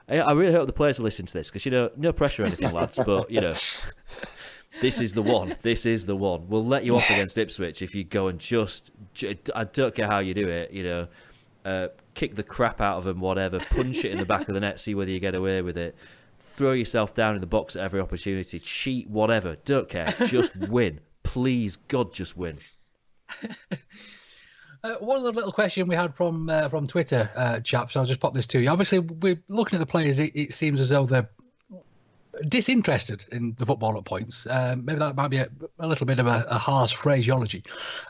S1: I really hope the players are listening to this, because no pressure or anything, lads, but this is the one. This is the one. We'll let you off against Ipswich if you go and I don't care how you do it, kick the crap out of them, whatever, punch it in the back of the net, see whether you get away with it, throw yourself down in the box at every opportunity, cheat, whatever, don't care, just win. Please, God, just win.
S4: One other little question we had from Twitter, chaps, I'll just pop this to you. Obviously, we're looking at the players, it seems as though they're disinterested in the football at points. Maybe that might be a little bit of a harsh phraseology,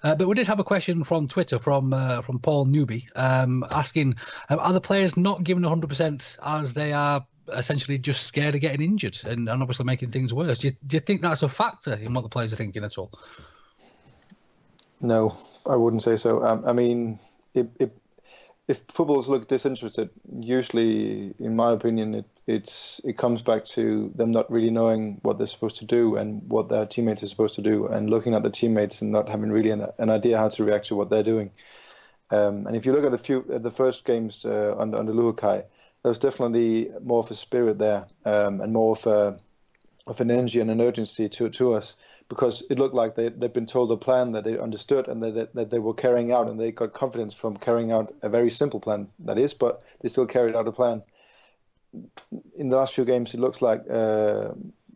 S4: but we did have a question from Twitter from Paul Newby, asking, are the players not given 100% as they are essentially just scared of getting injured and obviously making things worse? Do you think that's a factor in what the players are thinking at all?
S5: No, I wouldn't say so. I mean, if footballers look disinterested, usually, in my opinion, it comes back to them not really knowing what they're supposed to do and what their teammates are supposed to do, and looking at the teammates and not having really an idea how to react to what they're doing. And if you look at the first games under Luhukai, there's definitely more of a spirit there, and more of an energy and an urgency to us, because it looked like they'd been told a plan that they understood and that they were carrying out, and they got confidence from carrying out a very simple plan, that is, but they still carried out a plan. In the last few games, it looks like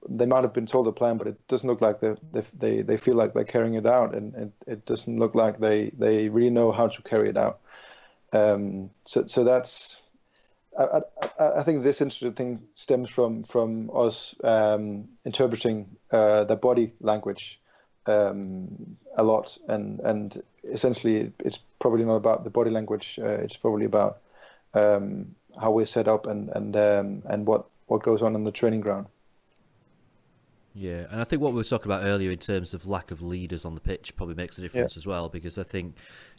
S5: they might have been told a plan, but it doesn't look like they feel like they're carrying it out, and it doesn't look like they really know how to carry it out. So that's, I think this interesting thing stems from us interpreting their body language a lot, and essentially it's probably not about the body language. It's probably about how we're set up and what goes on in the training ground.
S1: Yeah, and I think what we were talking about earlier in terms of lack of leaders on the pitch probably makes a difference as well, because I think,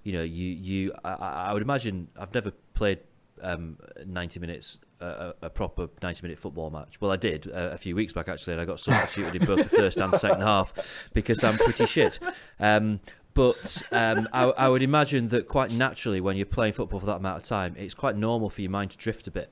S1: I would imagine, I've never played 90 minutes, a proper 90-minute football match. Well, I did a few weeks back, actually, and I got substituted in both the first and second half because I'm pretty shit. But I would imagine that quite naturally, when you're playing football for that amount of time, it's quite normal for your mind to drift a bit.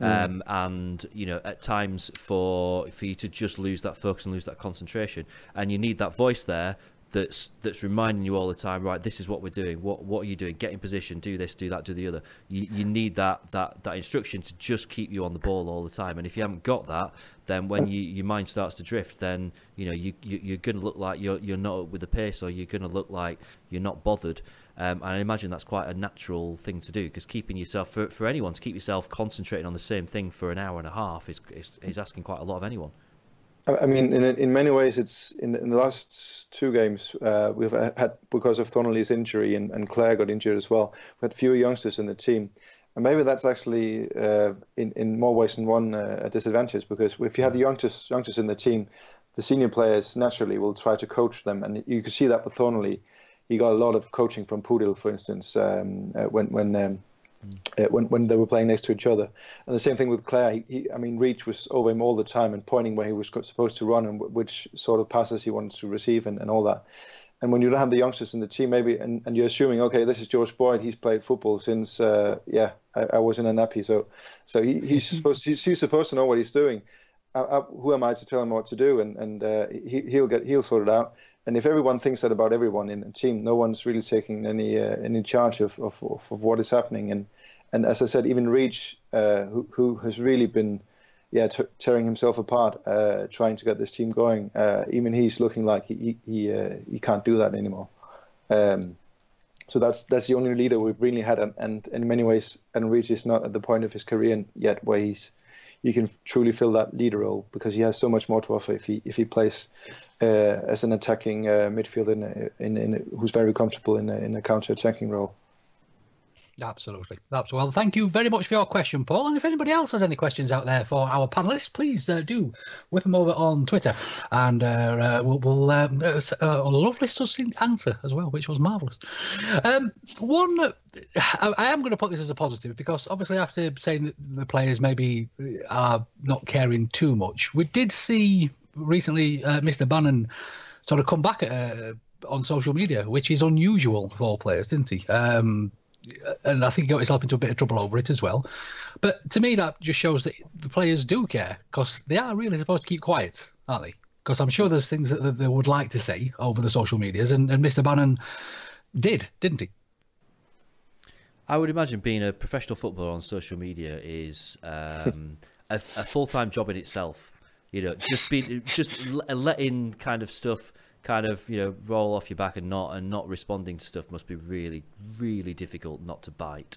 S1: And at times for you to just lose that focus and lose that concentration, and you need that voice there that's reminding you all the time, right, this is what we're doing, what are you doing, get in position, do this, do that, do the other. You need that instruction to just keep you on the ball all the time. And if you haven't got that, then when your mind starts to drift, then you're going to look like you're not up with the pace, or you're going to look like you're not bothered. And I imagine that's quite a natural thing to do, because keeping yourself, for anyone to keep yourself concentrating on the same thing for an hour and a half is asking quite a lot of anyone.
S5: I mean, in many ways, it's in the last two games we've had, because of Thornley's injury and Claire got injured as well, we had fewer youngsters in the team. And maybe that's actually, in more ways than one, a disadvantage, because if you have the youngsters in the team, the senior players naturally will try to coach them. And you can see that with Thornley. He got a lot of coaching from Pudil, for instance, when they were playing next to each other. And the same thing with Claire. Reach was over him all the time and pointing where he was supposed to run and which sort of passes he wanted to receive and all that. And when you don't have the youngsters in the team, maybe, and you're assuming, okay, this is George Boyd, he's played football since, I was in a nappy, so he's supposed to know what he's doing. Who am I to tell him what to do? And he'll sort it out. And if everyone thinks that about everyone in the team, no one's really taking any charge of what is happening. And as I said, even Reach, who has really been tearing himself apart, trying to get this team going, even he's looking like he can't do that anymore. So that's the only leader we've really had, and in many ways, and Reach is not at the point of his career yet where he can truly fill that leader role, because he has so much more to offer if he plays as an attacking midfielder who's very comfortable in a counter-attacking role.
S4: Absolutely. Well, thank you very much for your question, Paul. And if anybody else has any questions out there for our panellists, please do whip them over on Twitter, and we'll lovely succinct answer as well, which was marvellous. I am going to put this as a positive, because obviously after saying that the players maybe are not caring too much, we did see recently Mr. Bannon sort of come back on social media, which is unusual for players, didn't he? And I think he got himself into a bit of trouble over it as well. But to me, that just shows that the players do care, because they are really supposed to keep quiet, aren't they? Because I'm sure there's things that they would like to say over the social medias, and Mr. Bannon didn't he?
S1: I would imagine being a professional footballer on social media is a full-time job in itself. Just letting kind of stuff roll off your back and not responding to stuff must be really, really difficult not to bite.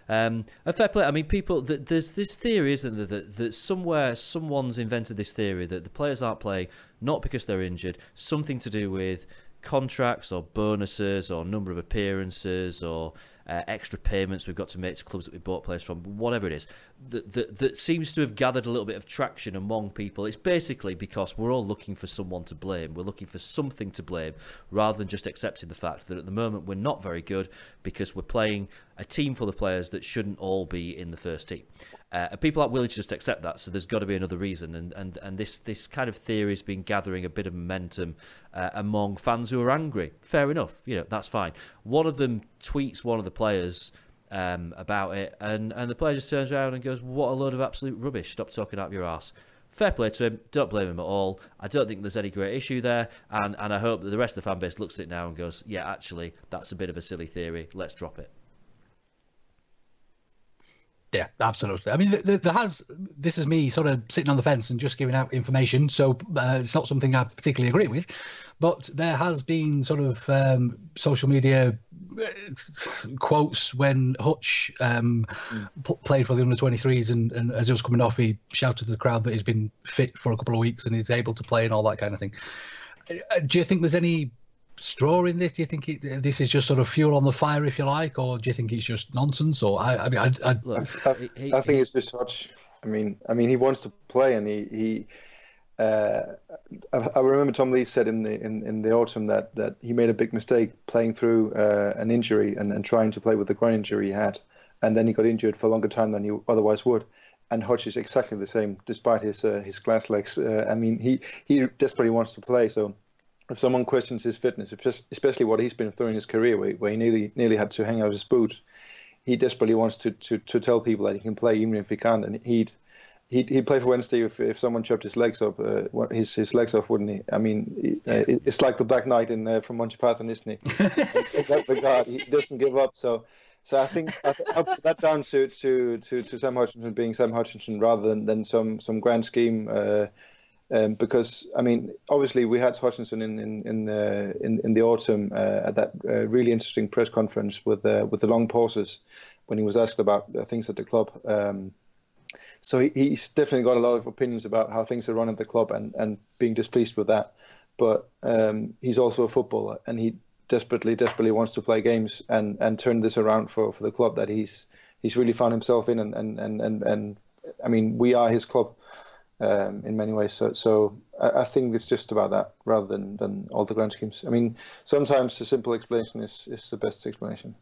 S1: A fair play. I mean, people, there's this theory, isn't there, that somewhere someone's invented this theory that the players aren't playing not because they're injured, something to do with contracts or bonuses or number of appearances or extra payments we've got to make to clubs that we bought players from, whatever it is, that seems to have gathered a little bit of traction among people. It's basically because we're all looking for someone to blame. We're looking for something to blame, rather than just accepting the fact that at the moment we're not very good because we're playing a team full of players that shouldn't all be in the first team. People aren't willing to just accept that, so there's got to be another reason. And this kind of theory has been gathering a bit of momentum among fans who are angry. Fair enough, that's fine. One of them tweets one of the players about it, and the player just turns around and goes, "What a load of absolute rubbish! Stop talking out your arse." Fair play to him. Don't blame him at all. I don't think there's any great issue there, and I hope that the rest of the fan base looks at it now and goes, "Yeah, actually, that's a bit of a silly theory. Let's drop it."
S4: Yeah, absolutely. I mean, this is me sort of sitting on the fence and just giving out information, so it's not something I particularly agree with, but there has been sort of social media quotes when Hutch played for the under-23s, and as he was coming off, he shouted to the crowd that he's been fit for a couple of weeks and he's able to play and all that kind of thing. Do you think there's any straw in this? Do you think this is just sort of fuel on the fire, if you like, or do you think it's just nonsense? Or I
S5: think it's just Hutch. I mean, he wants to play, and I remember Tom Lee said in the autumn that he made a big mistake playing through an injury and trying to play with the groin injury he had, and then he got injured for a longer time than he otherwise would. And Hutch is exactly the same, despite his glass legs. I mean, he desperately wants to play, so. If someone questions his fitness, especially what he's been through in his career, where he nearly had to hang out his boot, he desperately wants to tell people that he can play even if he can't. And he'd play for Wednesday if someone chopped his legs off, his legs off, wouldn't he? I mean, it's like the Black Knight from Monty Python, isn't he? The guard, he doesn't give up. So I think I'll put that down to Sam Hutchinson being Sam Hutchinson rather than some grand scheme. Because I mean, obviously we had Hutchinson in the autumn at that really interesting press conference with the long pauses when he was asked about things at the club. So he's definitely got a lot of opinions about how things are run at the club and being displeased with that. But he's also a footballer, and he desperately wants to play games and turn this around for the club that he's really found himself in. And I mean, we are his club. In many ways, so I think it's just about that rather than all the grand schemes. I mean, sometimes a simple explanation is the best explanation.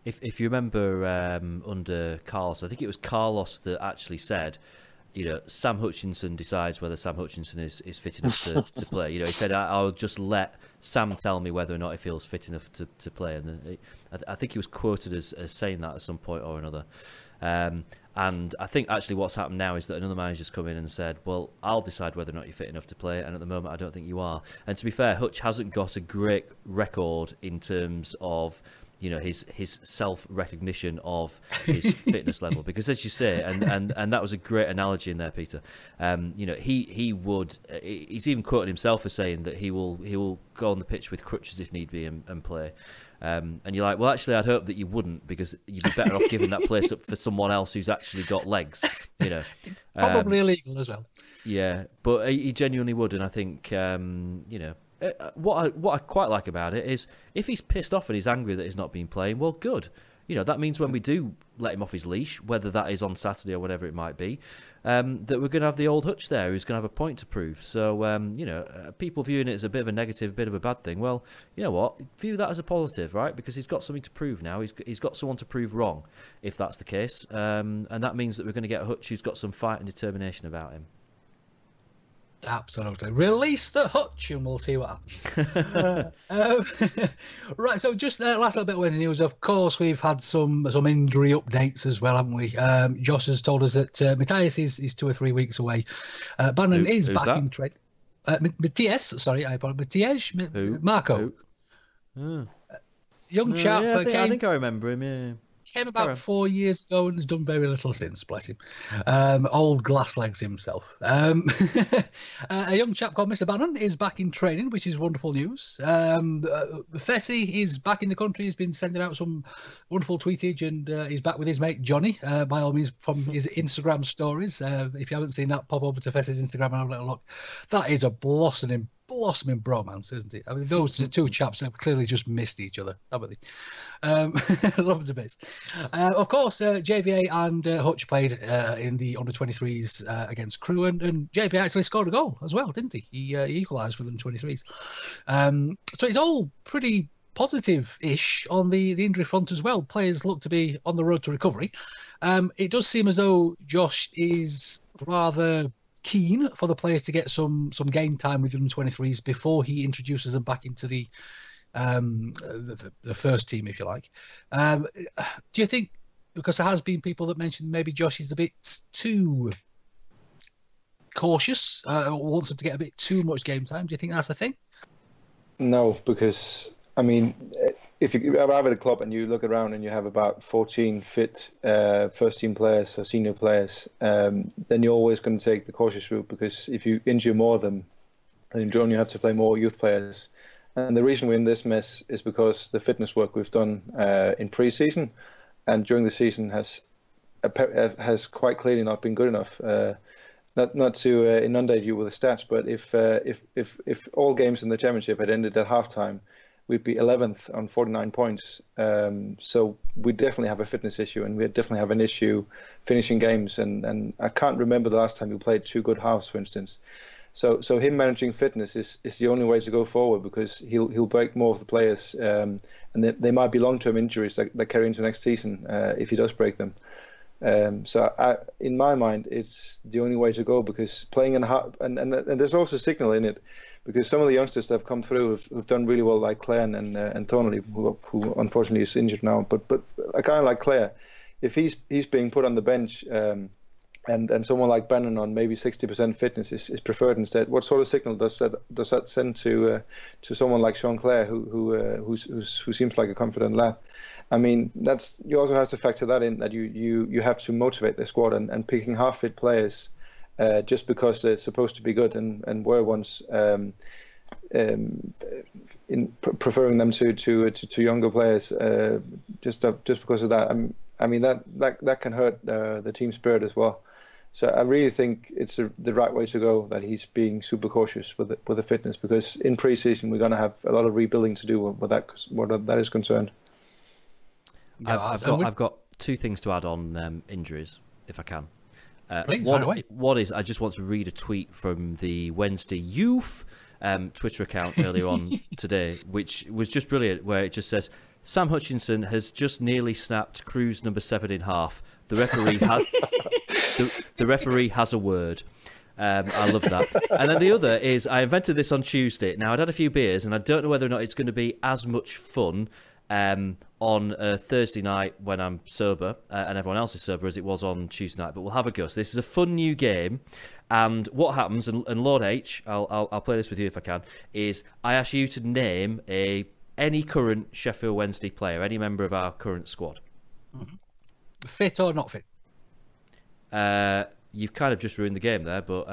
S1: If you remember under Carlos, I think it was Carlos that actually said, Sam Hutchinson decides whether Sam Hutchinson is fit enough to play. He said, I'll just let Sam tell me whether or not he feels fit enough to play. And I think he was quoted as saying that at some point or another. And I think actually what's happened now is that another manager's come in and said, well, I'll decide whether or not you're fit enough to play, and at the moment I don't think you are. And to be fair, Hutch hasn't got a great record in terms of his self-recognition of his fitness level, because as you say, and that was a great analogy in there, Peter, he's even quoted himself as saying that he will go on the pitch with crutches if need be and play. And you're like, well, actually, I'd hope that you wouldn't, because you'd be better off giving that place up for someone else who's actually got legs.
S4: Probably illegal as well.
S1: Yeah, but he genuinely would, and I think what I quite like about it is if he's pissed off and he's angry that he's not been playing, well, good. That means when we do let him off his leash, whether that is on Saturday or whatever it might be, that we're going to have the old Hutch there who's going to have a point to prove. So, people viewing it as a bit of a negative, bit of a bad thing, well, you know what? View that as a positive, right? Because he's got something to prove now. He's got someone to prove wrong, if that's the case. And that means that we're going to get a Hutch who's got some fight and determination about him.
S4: Absolutely. Release the Hutch and we'll see what happens. Right, so just last little bit of Wednesday news. Of course, we've had some injury updates as well, haven't we? Josh has told us that Matthias is 2 or 3 weeks away. Bannon is back in trade. Matthias, sorry, I apologize. Matthias, Marco. Young chap.
S1: Yeah, I think I remember him, yeah.
S4: Came about 4 years ago and has done very little since, bless him. Old glass legs himself. A young chap called Mr. Bannon is back in training, which is wonderful news. Fessy is back in the country. He's been sending out some wonderful tweetage, and he's back with his mate Johnny, by all means, from his Instagram stories. If you haven't seen that, pop over to Fessy's Instagram and have a little look. That is a blossoming bromance, isn't it? I mean, those two chaps have clearly just missed each other, haven't they? Love them to bits. Of course, JVA and Hutch played in the under-23s against Crewe, and JVA actually scored a goal as well, didn't he? He equalised for the under-23s. So it's all pretty positive-ish on the injury front as well. Players look to be on the road to recovery. It does seem as though Josh is rather keen for the players to get some game time with the under-23s before he introduces them back into the the first team, if you like. Do you think, because there has been people that mentioned maybe Josh is a bit too cautious, wants him to get a bit too much game time? Do you think that's the thing?
S5: No, because I mean, if you arrive at a club and you look around and you have about 14 fit first team players or senior players, then you're always going to take the cautious route, because if you injure more of them, then you only have to play more youth players. And the reason we're in this mess is because the fitness work we've done in pre-season and during the season has quite clearly not been good enough. Not to inundate you with the stats, but if all games in the championship had ended at halftime, we'd be 11th on 49 points. So we definitely have a fitness issue, and we definitely have an issue finishing games. And I can't remember the last time we played 2 good halves, for instance. So him managing fitness is the only way to go forward, because he'll break more of the players, and they might be long-term injuries that carry into next season if he does break them. So in my mind, it's the only way to go, because playing in and there's also signal in it, because some of the youngsters that have come through have done really well, like Claire and Thornley, who unfortunately is injured now. But a guy like Claire, if he's being put on the bench, and someone like Bannon on maybe 60% fitness is preferred instead, what sort of signal does that send to someone like Sean Clare, who seems like a confident lad? I mean, you also have to factor that in, that you have to motivate the squad, and picking half fit players just because they're supposed to be good and were once, in preferring them to younger players, just because of that. I mean that can hurt the team spirit as well. So I really think it's the right way to go, that he's being super cautious with the fitness, because in pre-season we're going to have a lot of rebuilding to do what that is concerned.
S1: I've got 2 things to add on injuries, if I can.
S4: Please,
S1: one is, I just want to read a tweet from the Wednesday Youth Twitter account earlier on today, which was just brilliant, where it just says, Sam Hutchinson has just nearly snapped Crew's number 7 in half. The referee has the referee has a word. I love that. And then the other is, I invented this on Tuesday. Now, I'd had a few beers, and I don't know whether or not it's going to be as much fun on a Thursday night when I'm sober and everyone else is sober as it was on Tuesday night. But we'll have a go. So this is a fun new game. And what happens, and Lord H, I'll play this with you if I can, is I ask you to name any current Sheffield Wednesday player, any member of our current squad.
S4: Mm-hmm. Fit or not fit?
S1: You've kind of just ruined the game there, but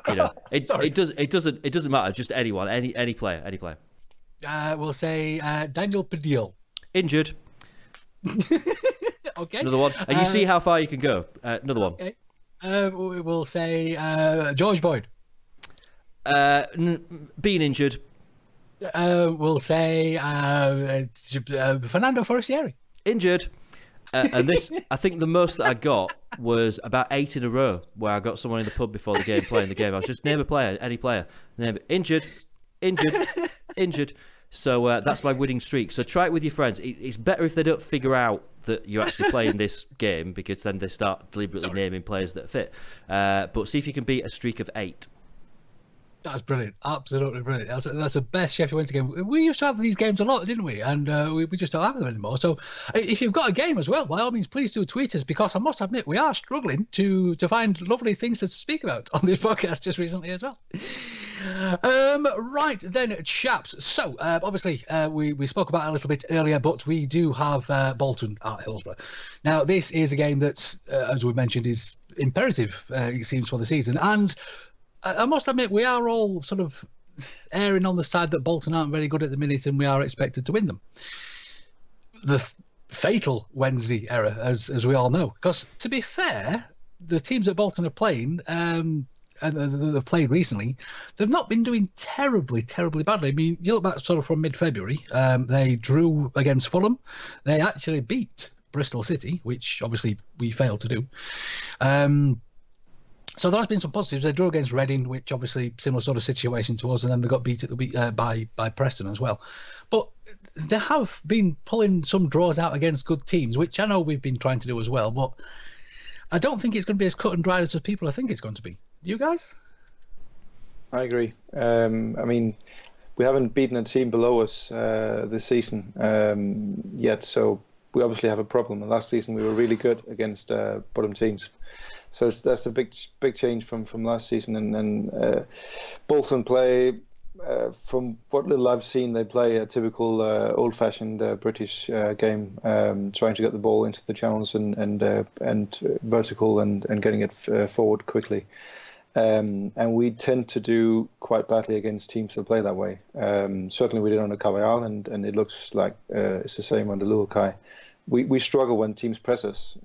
S1: you know, it doesn't matter. Just anyone, any player.
S4: We'll say Daniel Padil.
S1: Injured.
S4: Okay.
S1: Another one, and you see how far you can go. Another one.
S4: Okay. We'll say George Boyd.
S1: Being injured.
S4: We'll say Fernando Forestieri.
S1: Injured. And this, I think the most that I got was about 8 in a row, where I got someone in the pub before the game playing the game. I was just name a player, any player. Name it. Injured. So that's my winning streak. So try it with your friends. It's better if they don't figure out that you're actually playing this game, because then they start deliberately naming players that fit. But see if you can beat a streak of 8.
S4: That's brilliant. Absolutely brilliant. That's the best Sheffield Wednesday game. We used to have these games a lot, didn't we? And we just don't have them anymore. So if you've got a game as well, by all means, please do tweet us, because I must admit, we are struggling to find lovely things to speak about on this podcast just recently as well. Right then, chaps. So obviously we spoke about it a little bit earlier, but we do have Bolton at Hillsborough. Now, this is a game that's, as we mentioned, is imperative, it seems, for the season. And I must admit, we are all sort of erring on the side that Bolton aren't very good at the minute, and we are expected to win them. The fatal Wednesday error, as we all know. Because, to be fair, the teams that Bolton are playing, and they've played recently, they've not been doing terribly badly. I mean, you look back sort of from mid-February, they drew against Fulham. They actually beat Bristol City, which obviously we failed to do. So there has been some positives. They drew against Reading, which obviously similar sort of situation to us, and then they got beat at the week by Preston as well. But they have been pulling some draws out against good teams, which I know we've been trying to do as well. But I don't think it's going to be as cut and dried as people I think it's going to be. You guys?
S5: I agree. I mean, we haven't beaten a team below us this season yet. So we obviously have a problem. And last season we were really good against bottom teams. So that's a big change from last season. And Bolton play, from what little I've seen, they play a typical old-fashioned British game, trying to get the ball into the channels and vertical and getting it forward quickly. And we tend to do quite badly against teams that play that way. Certainly we did on the Carvajal, and it looks like it's the same on the Luakai. We struggle when teams press us.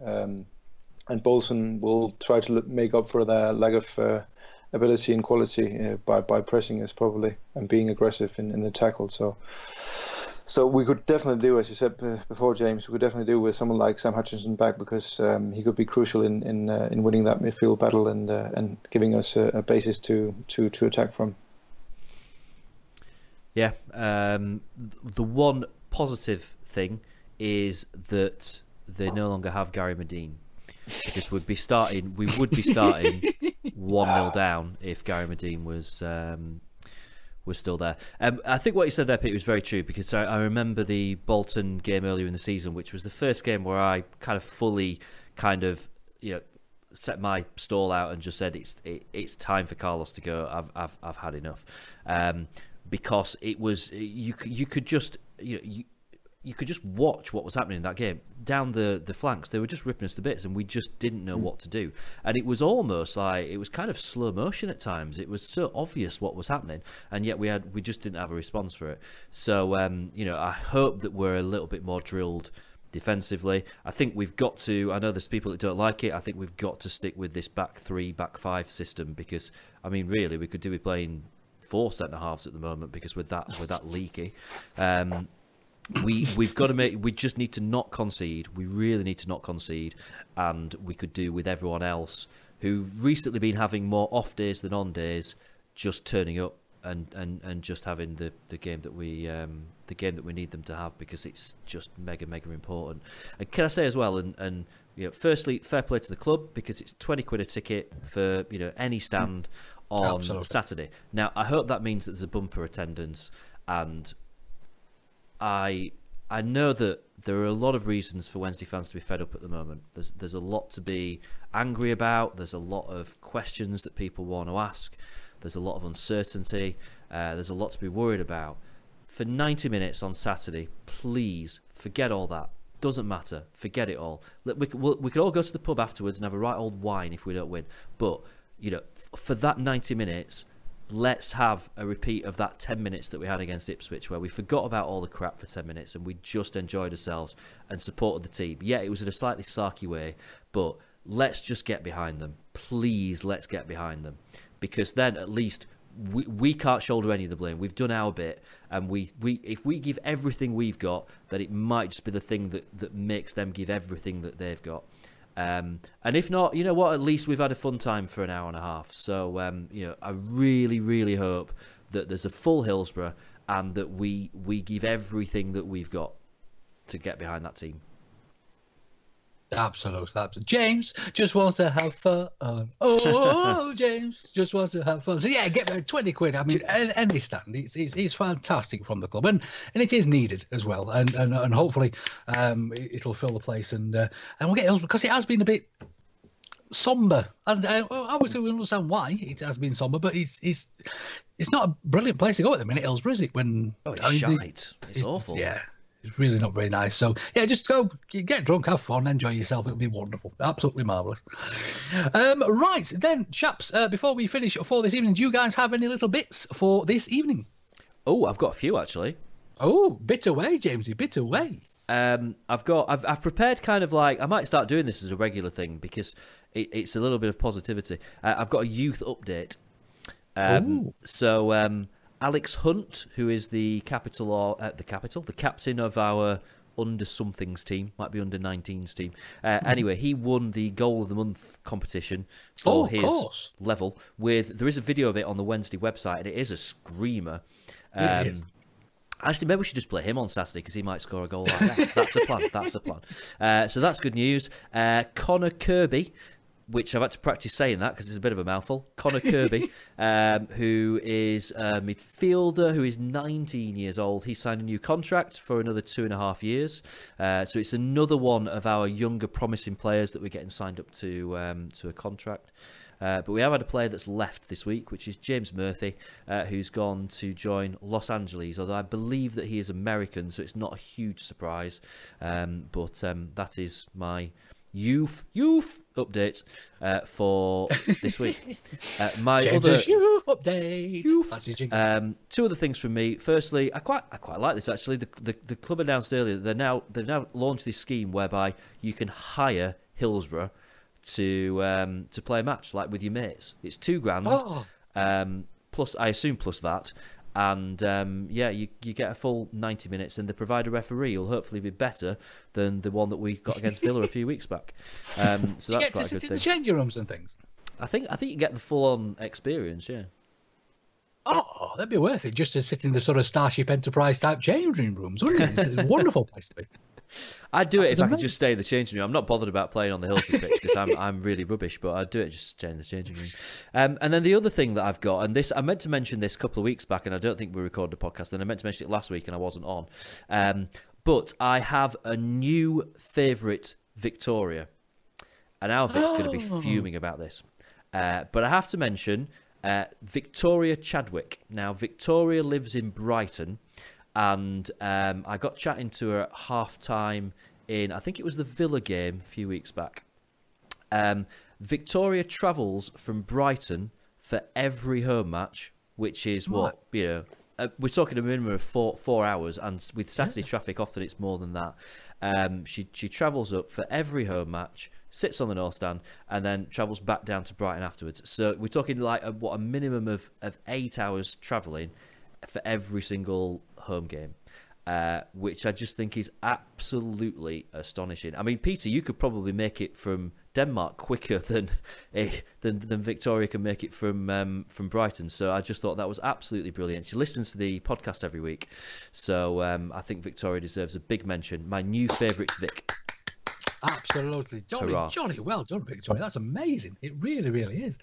S5: And Bolton will try to make up for their lack of ability and quality by pressing us probably and being aggressive in the tackle. So we could definitely do, as you said before, James, we could definitely do with someone like Sam Hutchinson back, because he could be crucial in winning that midfield battle and giving us a basis to attack from.
S1: Yeah, the one positive thing is that they no longer have Gary Medine. Because we would be starting 1-0 down if Gary Medine was still there. I think what you said there, Pete, was very true, because I remember the Bolton game earlier in the season, which was the first game where I kind of fully set my stall out and just said it's time for Carlos to go. I've had enough, because it was you could just you could just watch what was happening in that game. Down the flanks, they were just ripping us to bits, and we just didn't know what to do. And it was almost like, it was kind of slow motion at times. It was so obvious what was happening, and yet we just didn't have a response for it. So, I hope that we're a little bit more drilled defensively. I think we've got to, I know there's people that don't like it, I think we've got to stick with this back 3, back 5 system, because, I mean, really, we could do with playing 4 centre-halves at the moment, because we're that leaky. We've got to we just need to not concede. We really need to not concede, and we could do with everyone else who've recently been having more off days than on days, just turning up and just having the game that we need them to have, because it's just mega important. And can I say as well, and firstly, fair play to the club, because it's £20 a ticket for any stand on
S4: Absolutely.
S1: Saturday. Now I hope that means that there's a bumper attendance, and I know that there are a lot of reasons for Wednesday fans to be fed up at the moment. There's a lot to be angry about. There's a lot of questions that people want to ask. There's a lot of uncertainty. There's a lot to be worried about. For 90 minutes on Saturday, please forget all that. Doesn't matter. Forget it all. We could all go to the pub afterwards and have a right old wine if we don't win. But for that 90 minutes, let's have a repeat of that 10 minutes that we had against Ipswich, where we forgot about all the crap for 10 minutes and we just enjoyed ourselves and supported the team. Yeah, it was in a slightly sarky way, but let's just get behind them. Please, let's get behind them. Because then at least we can't shoulder any of the blame. We've done our bit, and if we give everything we've got, then it might just be the thing that makes them give everything that they've got. And if not, you know what, at least we've had a fun time for an hour and a half. So I really hope that there's a full Hillsborough, and that we give everything that we've got to get behind that team.
S4: Absolutely. James just wants to have fun. Oh, James just wants to have fun. So yeah, get £20. I mean, any stand, it's fantastic from the club, and it is needed as well. And hopefully, it'll fill the place, and we'll get Hillsborough, because it has been a bit somber. Obviously, we understand why it has been somber, but it's not a brilliant place to go at the minute, Hillsborough, is it?
S1: It's shite. It's awful.
S4: Yeah. It's really not very nice. So, yeah, just go get drunk, have fun, enjoy yourself. It'll be wonderful. Absolutely marvellous. Right, then, chaps, before we finish for this evening, do you guys have any little bits for this evening?
S1: Oh, I've got a few, actually.
S4: Oh, bit away, Jamesy, bit away.
S1: I've prepared kind of like, I might start doing this as a regular thing, because it's a little bit of positivity. I've got a youth update. Alex Hunt, who is the captain of our under somethings team, might be under 19s team. Anyway, he won the goal of the month competition for his level. There is a video of it on the Wednesday website, and it is a screamer.
S4: It is.
S1: Actually, maybe we should just play him on Saturday, because he might score a goal like that. That's a plan. So that's good news. Connor Kirby which I've had to practice saying that because it's a bit of a mouthful. Connor Kirby, who is a midfielder who is 19 years old. He signed a new contract for another 2.5 years. So it's another one of our younger promising players that we're getting signed up to a contract. But we have had a player that's left this week, which is James Murphy, who's gone to join Los Angeles, although I believe that he is American, so it's not a huge surprise. But that is my youth update for this week. My
S4: James's
S1: other
S4: youth update.
S1: two other things from me. Firstly, I quite like this actually. The club announced earlier they've now launched this scheme whereby you can hire Hillsborough to play a match like with your mates. It's $2,000 plus, I assume, plus that. And you get a full 90 minutes, and the provider referee will hopefully be better than the one that we got against Villa a few weeks back. So that's
S4: you get
S1: quite
S4: to
S1: a
S4: sit
S1: good
S4: in
S1: thing.
S4: the changing rooms and things.
S1: I think you get the full-on experience. Yeah.
S4: Oh, that'd be worth it just to sit in the sort of Starship Enterprise type changing rooms, wouldn't it? It's a wonderful place to be.
S1: I'd do it if I could
S4: amazing.
S1: just stay in the changing room. I'm not bothered about playing on the Hillsborough pitch because I'm really rubbish, but I'd do it just stay in the changing room. And then the other thing that I've got, and this I meant to mention this a couple of weeks back, and I don't think we recorded a podcast, and I meant to mention it last week and I wasn't on. But I have a new favourite Victoria, and now Vic's going to be fuming about this. But I have to mention Victoria Chadwick. Now, Victoria lives in Brighton. And I got chatting to her at half-time in, I think it was the Villa game a few weeks back. Victoria travels from Brighton for every home match, which is we're talking a minimum of four hours, and with Saturday traffic, often it's more than that. She travels up for every home match, sits on the North Stand, and then travels back down to Brighton afterwards. So we're talking like a minimum of 8 hours travelling for every single home game, which I just think is absolutely astonishing. I mean, Peter, you could probably make it from Denmark quicker than Victoria can make it from Brighton. So I just thought that was absolutely brilliant. She listens to the podcast every week, so I think Victoria deserves a big mention. My new favourite Vic.
S4: Absolutely, jolly well done, Victoria. That's amazing. It really, really is.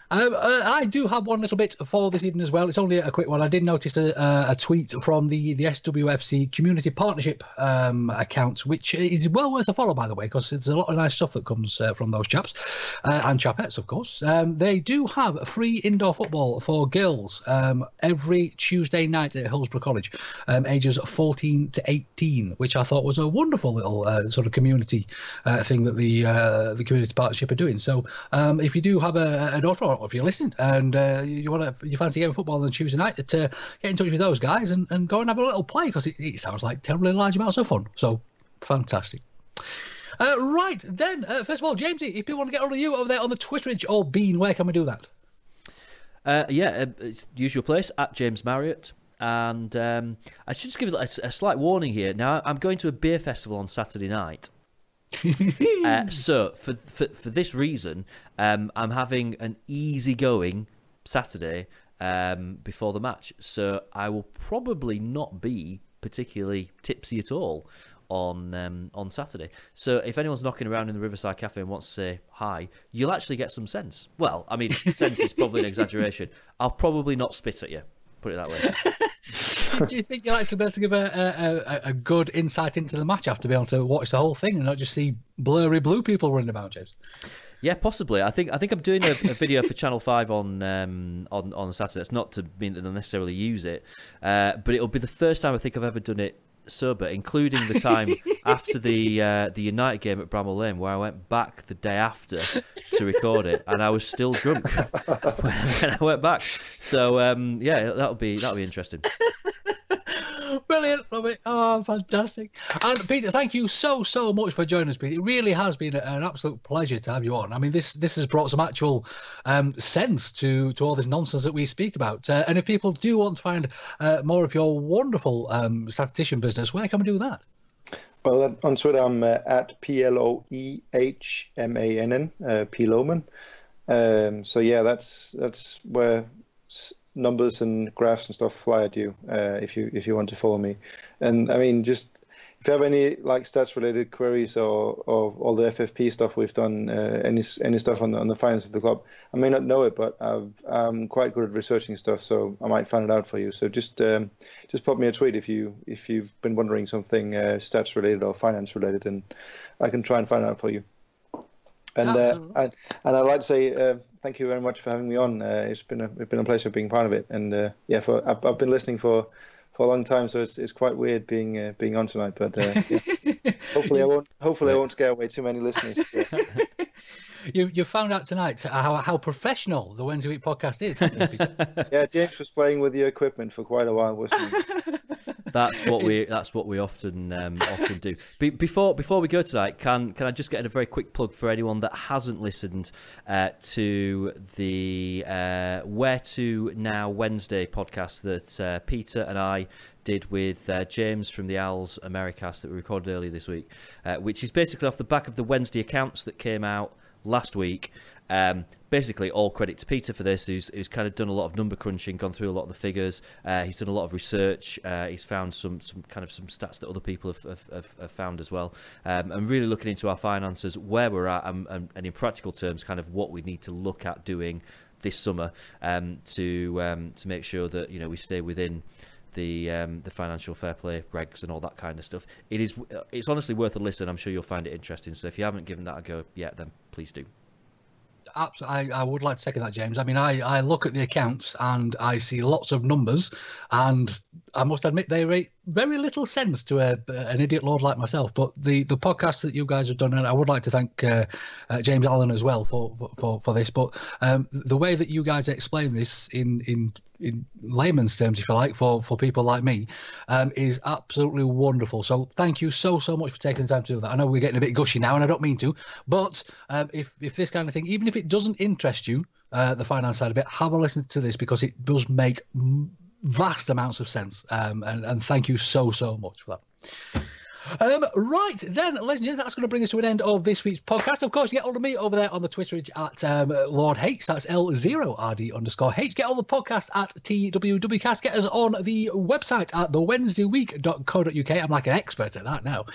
S4: I do have one little bit for this evening as well. It's only a quick one. I did notice a tweet from the SWFC Community Partnership account, which is well worth a follow, by the way, because there's a lot of nice stuff that comes from those chaps and chapettes, of course. They do have free indoor football for girls every Tuesday night at Hillsborough College, ages 14 to 18, which I thought was a wonderful little sort of community thing that the Community Partnership are doing. So if you do have a daughter, or if you're listening and you fancy getting football on Tuesday night, to get in touch with those guys and go and have a little play, because it sounds like terribly large amounts of fun. So fantastic. Right then, first of all, Jamesy, if people want to get hold of you over there on the Twitterage or Bean, where can we do that?
S1: It's the usual place at James Marriott. And I should just give a slight warning here. Now, I'm going to a beer festival on Saturday night. So for this reason, I'm having an easygoing Saturday before the match. So I will probably not be particularly tipsy at all on Saturday. So if anyone's knocking around in the Riverside Cafe and wants to say hi, you'll actually get some sense. Well, I mean, sense is probably an exaggeration. I'll probably not spit at you. Put it that way.
S4: Do you think you'll actually be able to give a good insight into the match after being able to watch the whole thing and not just see blurry blue people running about, James?
S1: Yeah, possibly. I think I'm doing a video for Channel 5 on Saturday. It's not to mean that they'll necessarily use it, but it'll be the first time I think I've ever done it sober, including the time after the United game at Bramall Lane, where I went back the day after to record it, and I was still drunk when I went back. So yeah, that'll be interesting.
S4: Brilliant, love it. Oh, fantastic. And Peter, thank you so much for joining us, Peter. It really has been an absolute pleasure to have you on. I mean, this has brought some actual sense to all this nonsense that we speak about. And if people do want to find more of your wonderful statistician business, where can we do that?
S5: Well, on Twitter, I'm at PLOEHMANN, P-Loman. So yeah, that's where numbers and graphs and stuff fly at you if you want to follow me. And I mean, just if you have any like stats related queries or all the FFP stuff we've done, any stuff on the finance of the club, I may not know it, but I'm quite good at researching stuff, so I might find it out for you. So just pop me a tweet if you've been wondering something stats related or finance related, and I can try and find out for you. And I'd like to say thank you very much for having me on. It's been a pleasure being part of it, and I've been listening for a long time, so it's quite weird being on tonight. But hopefully I won't scare away too many listeners.
S4: You found out tonight how professional the Wednesday Week podcast is.
S5: Yeah, James was playing with the equipment for quite a while, wasn't he?
S1: That's what we often do. Before we go tonight, can I just get in a very quick plug for anyone that hasn't listened to the Where to Now Wednesday podcast that Peter and I did with James from the Owls Americast that we recorded earlier this week, which is basically off the back of the Wednesday accounts that came out last week. Basically, all credit to Peter for this, who's kind of done a lot of number crunching, gone through a lot of the figures. He's done a lot of research. He's found some stats that other people have found as well, and really looking into our finances, where we're at, and in practical terms, kind of what we need to look at doing this summer to make sure that we stay within the financial fair play regs and all that kind of stuff. It's honestly worth a listen. I'm sure you'll find it interesting. So if you haven't given that a go yet, then please do.
S4: Absolutely, I would like to second that, James. I mean, I look at the accounts and I see lots of numbers, and I must admit they make very little sense to an idiot lord like myself. But the podcast that you guys have done, and I would like to thank James Allen as well for this. But the way that you guys explain this in layman's terms, if you like, for people like me, is absolutely wonderful. So thank you so much for taking the time to do that. I know we're getting a bit gushy now, and I don't mean to, but if this kind of thing, even if it doesn't interest you, the finance side of it, have a listen to this, because it does make vast amounts of sense. And thank you so much for that. Right then, ladies and gentlemen, that's going to bring us to an end of this week's podcast. Of course, you get hold of me over there on the Twitterage at Lord H. That's L0RD_H. Get all the podcasts at TWWcast. Get us on the website at thewednesdayweek.co.uk. I'm like an expert at that now.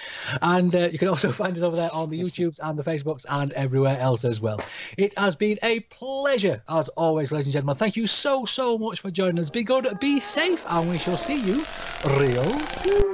S4: And you can also find us over there on the YouTubes and the Facebooks and everywhere else as well. It has been a pleasure, as always, ladies and gentlemen. Thank you so much for joining us. Be good, be safe, and we shall see you real soon.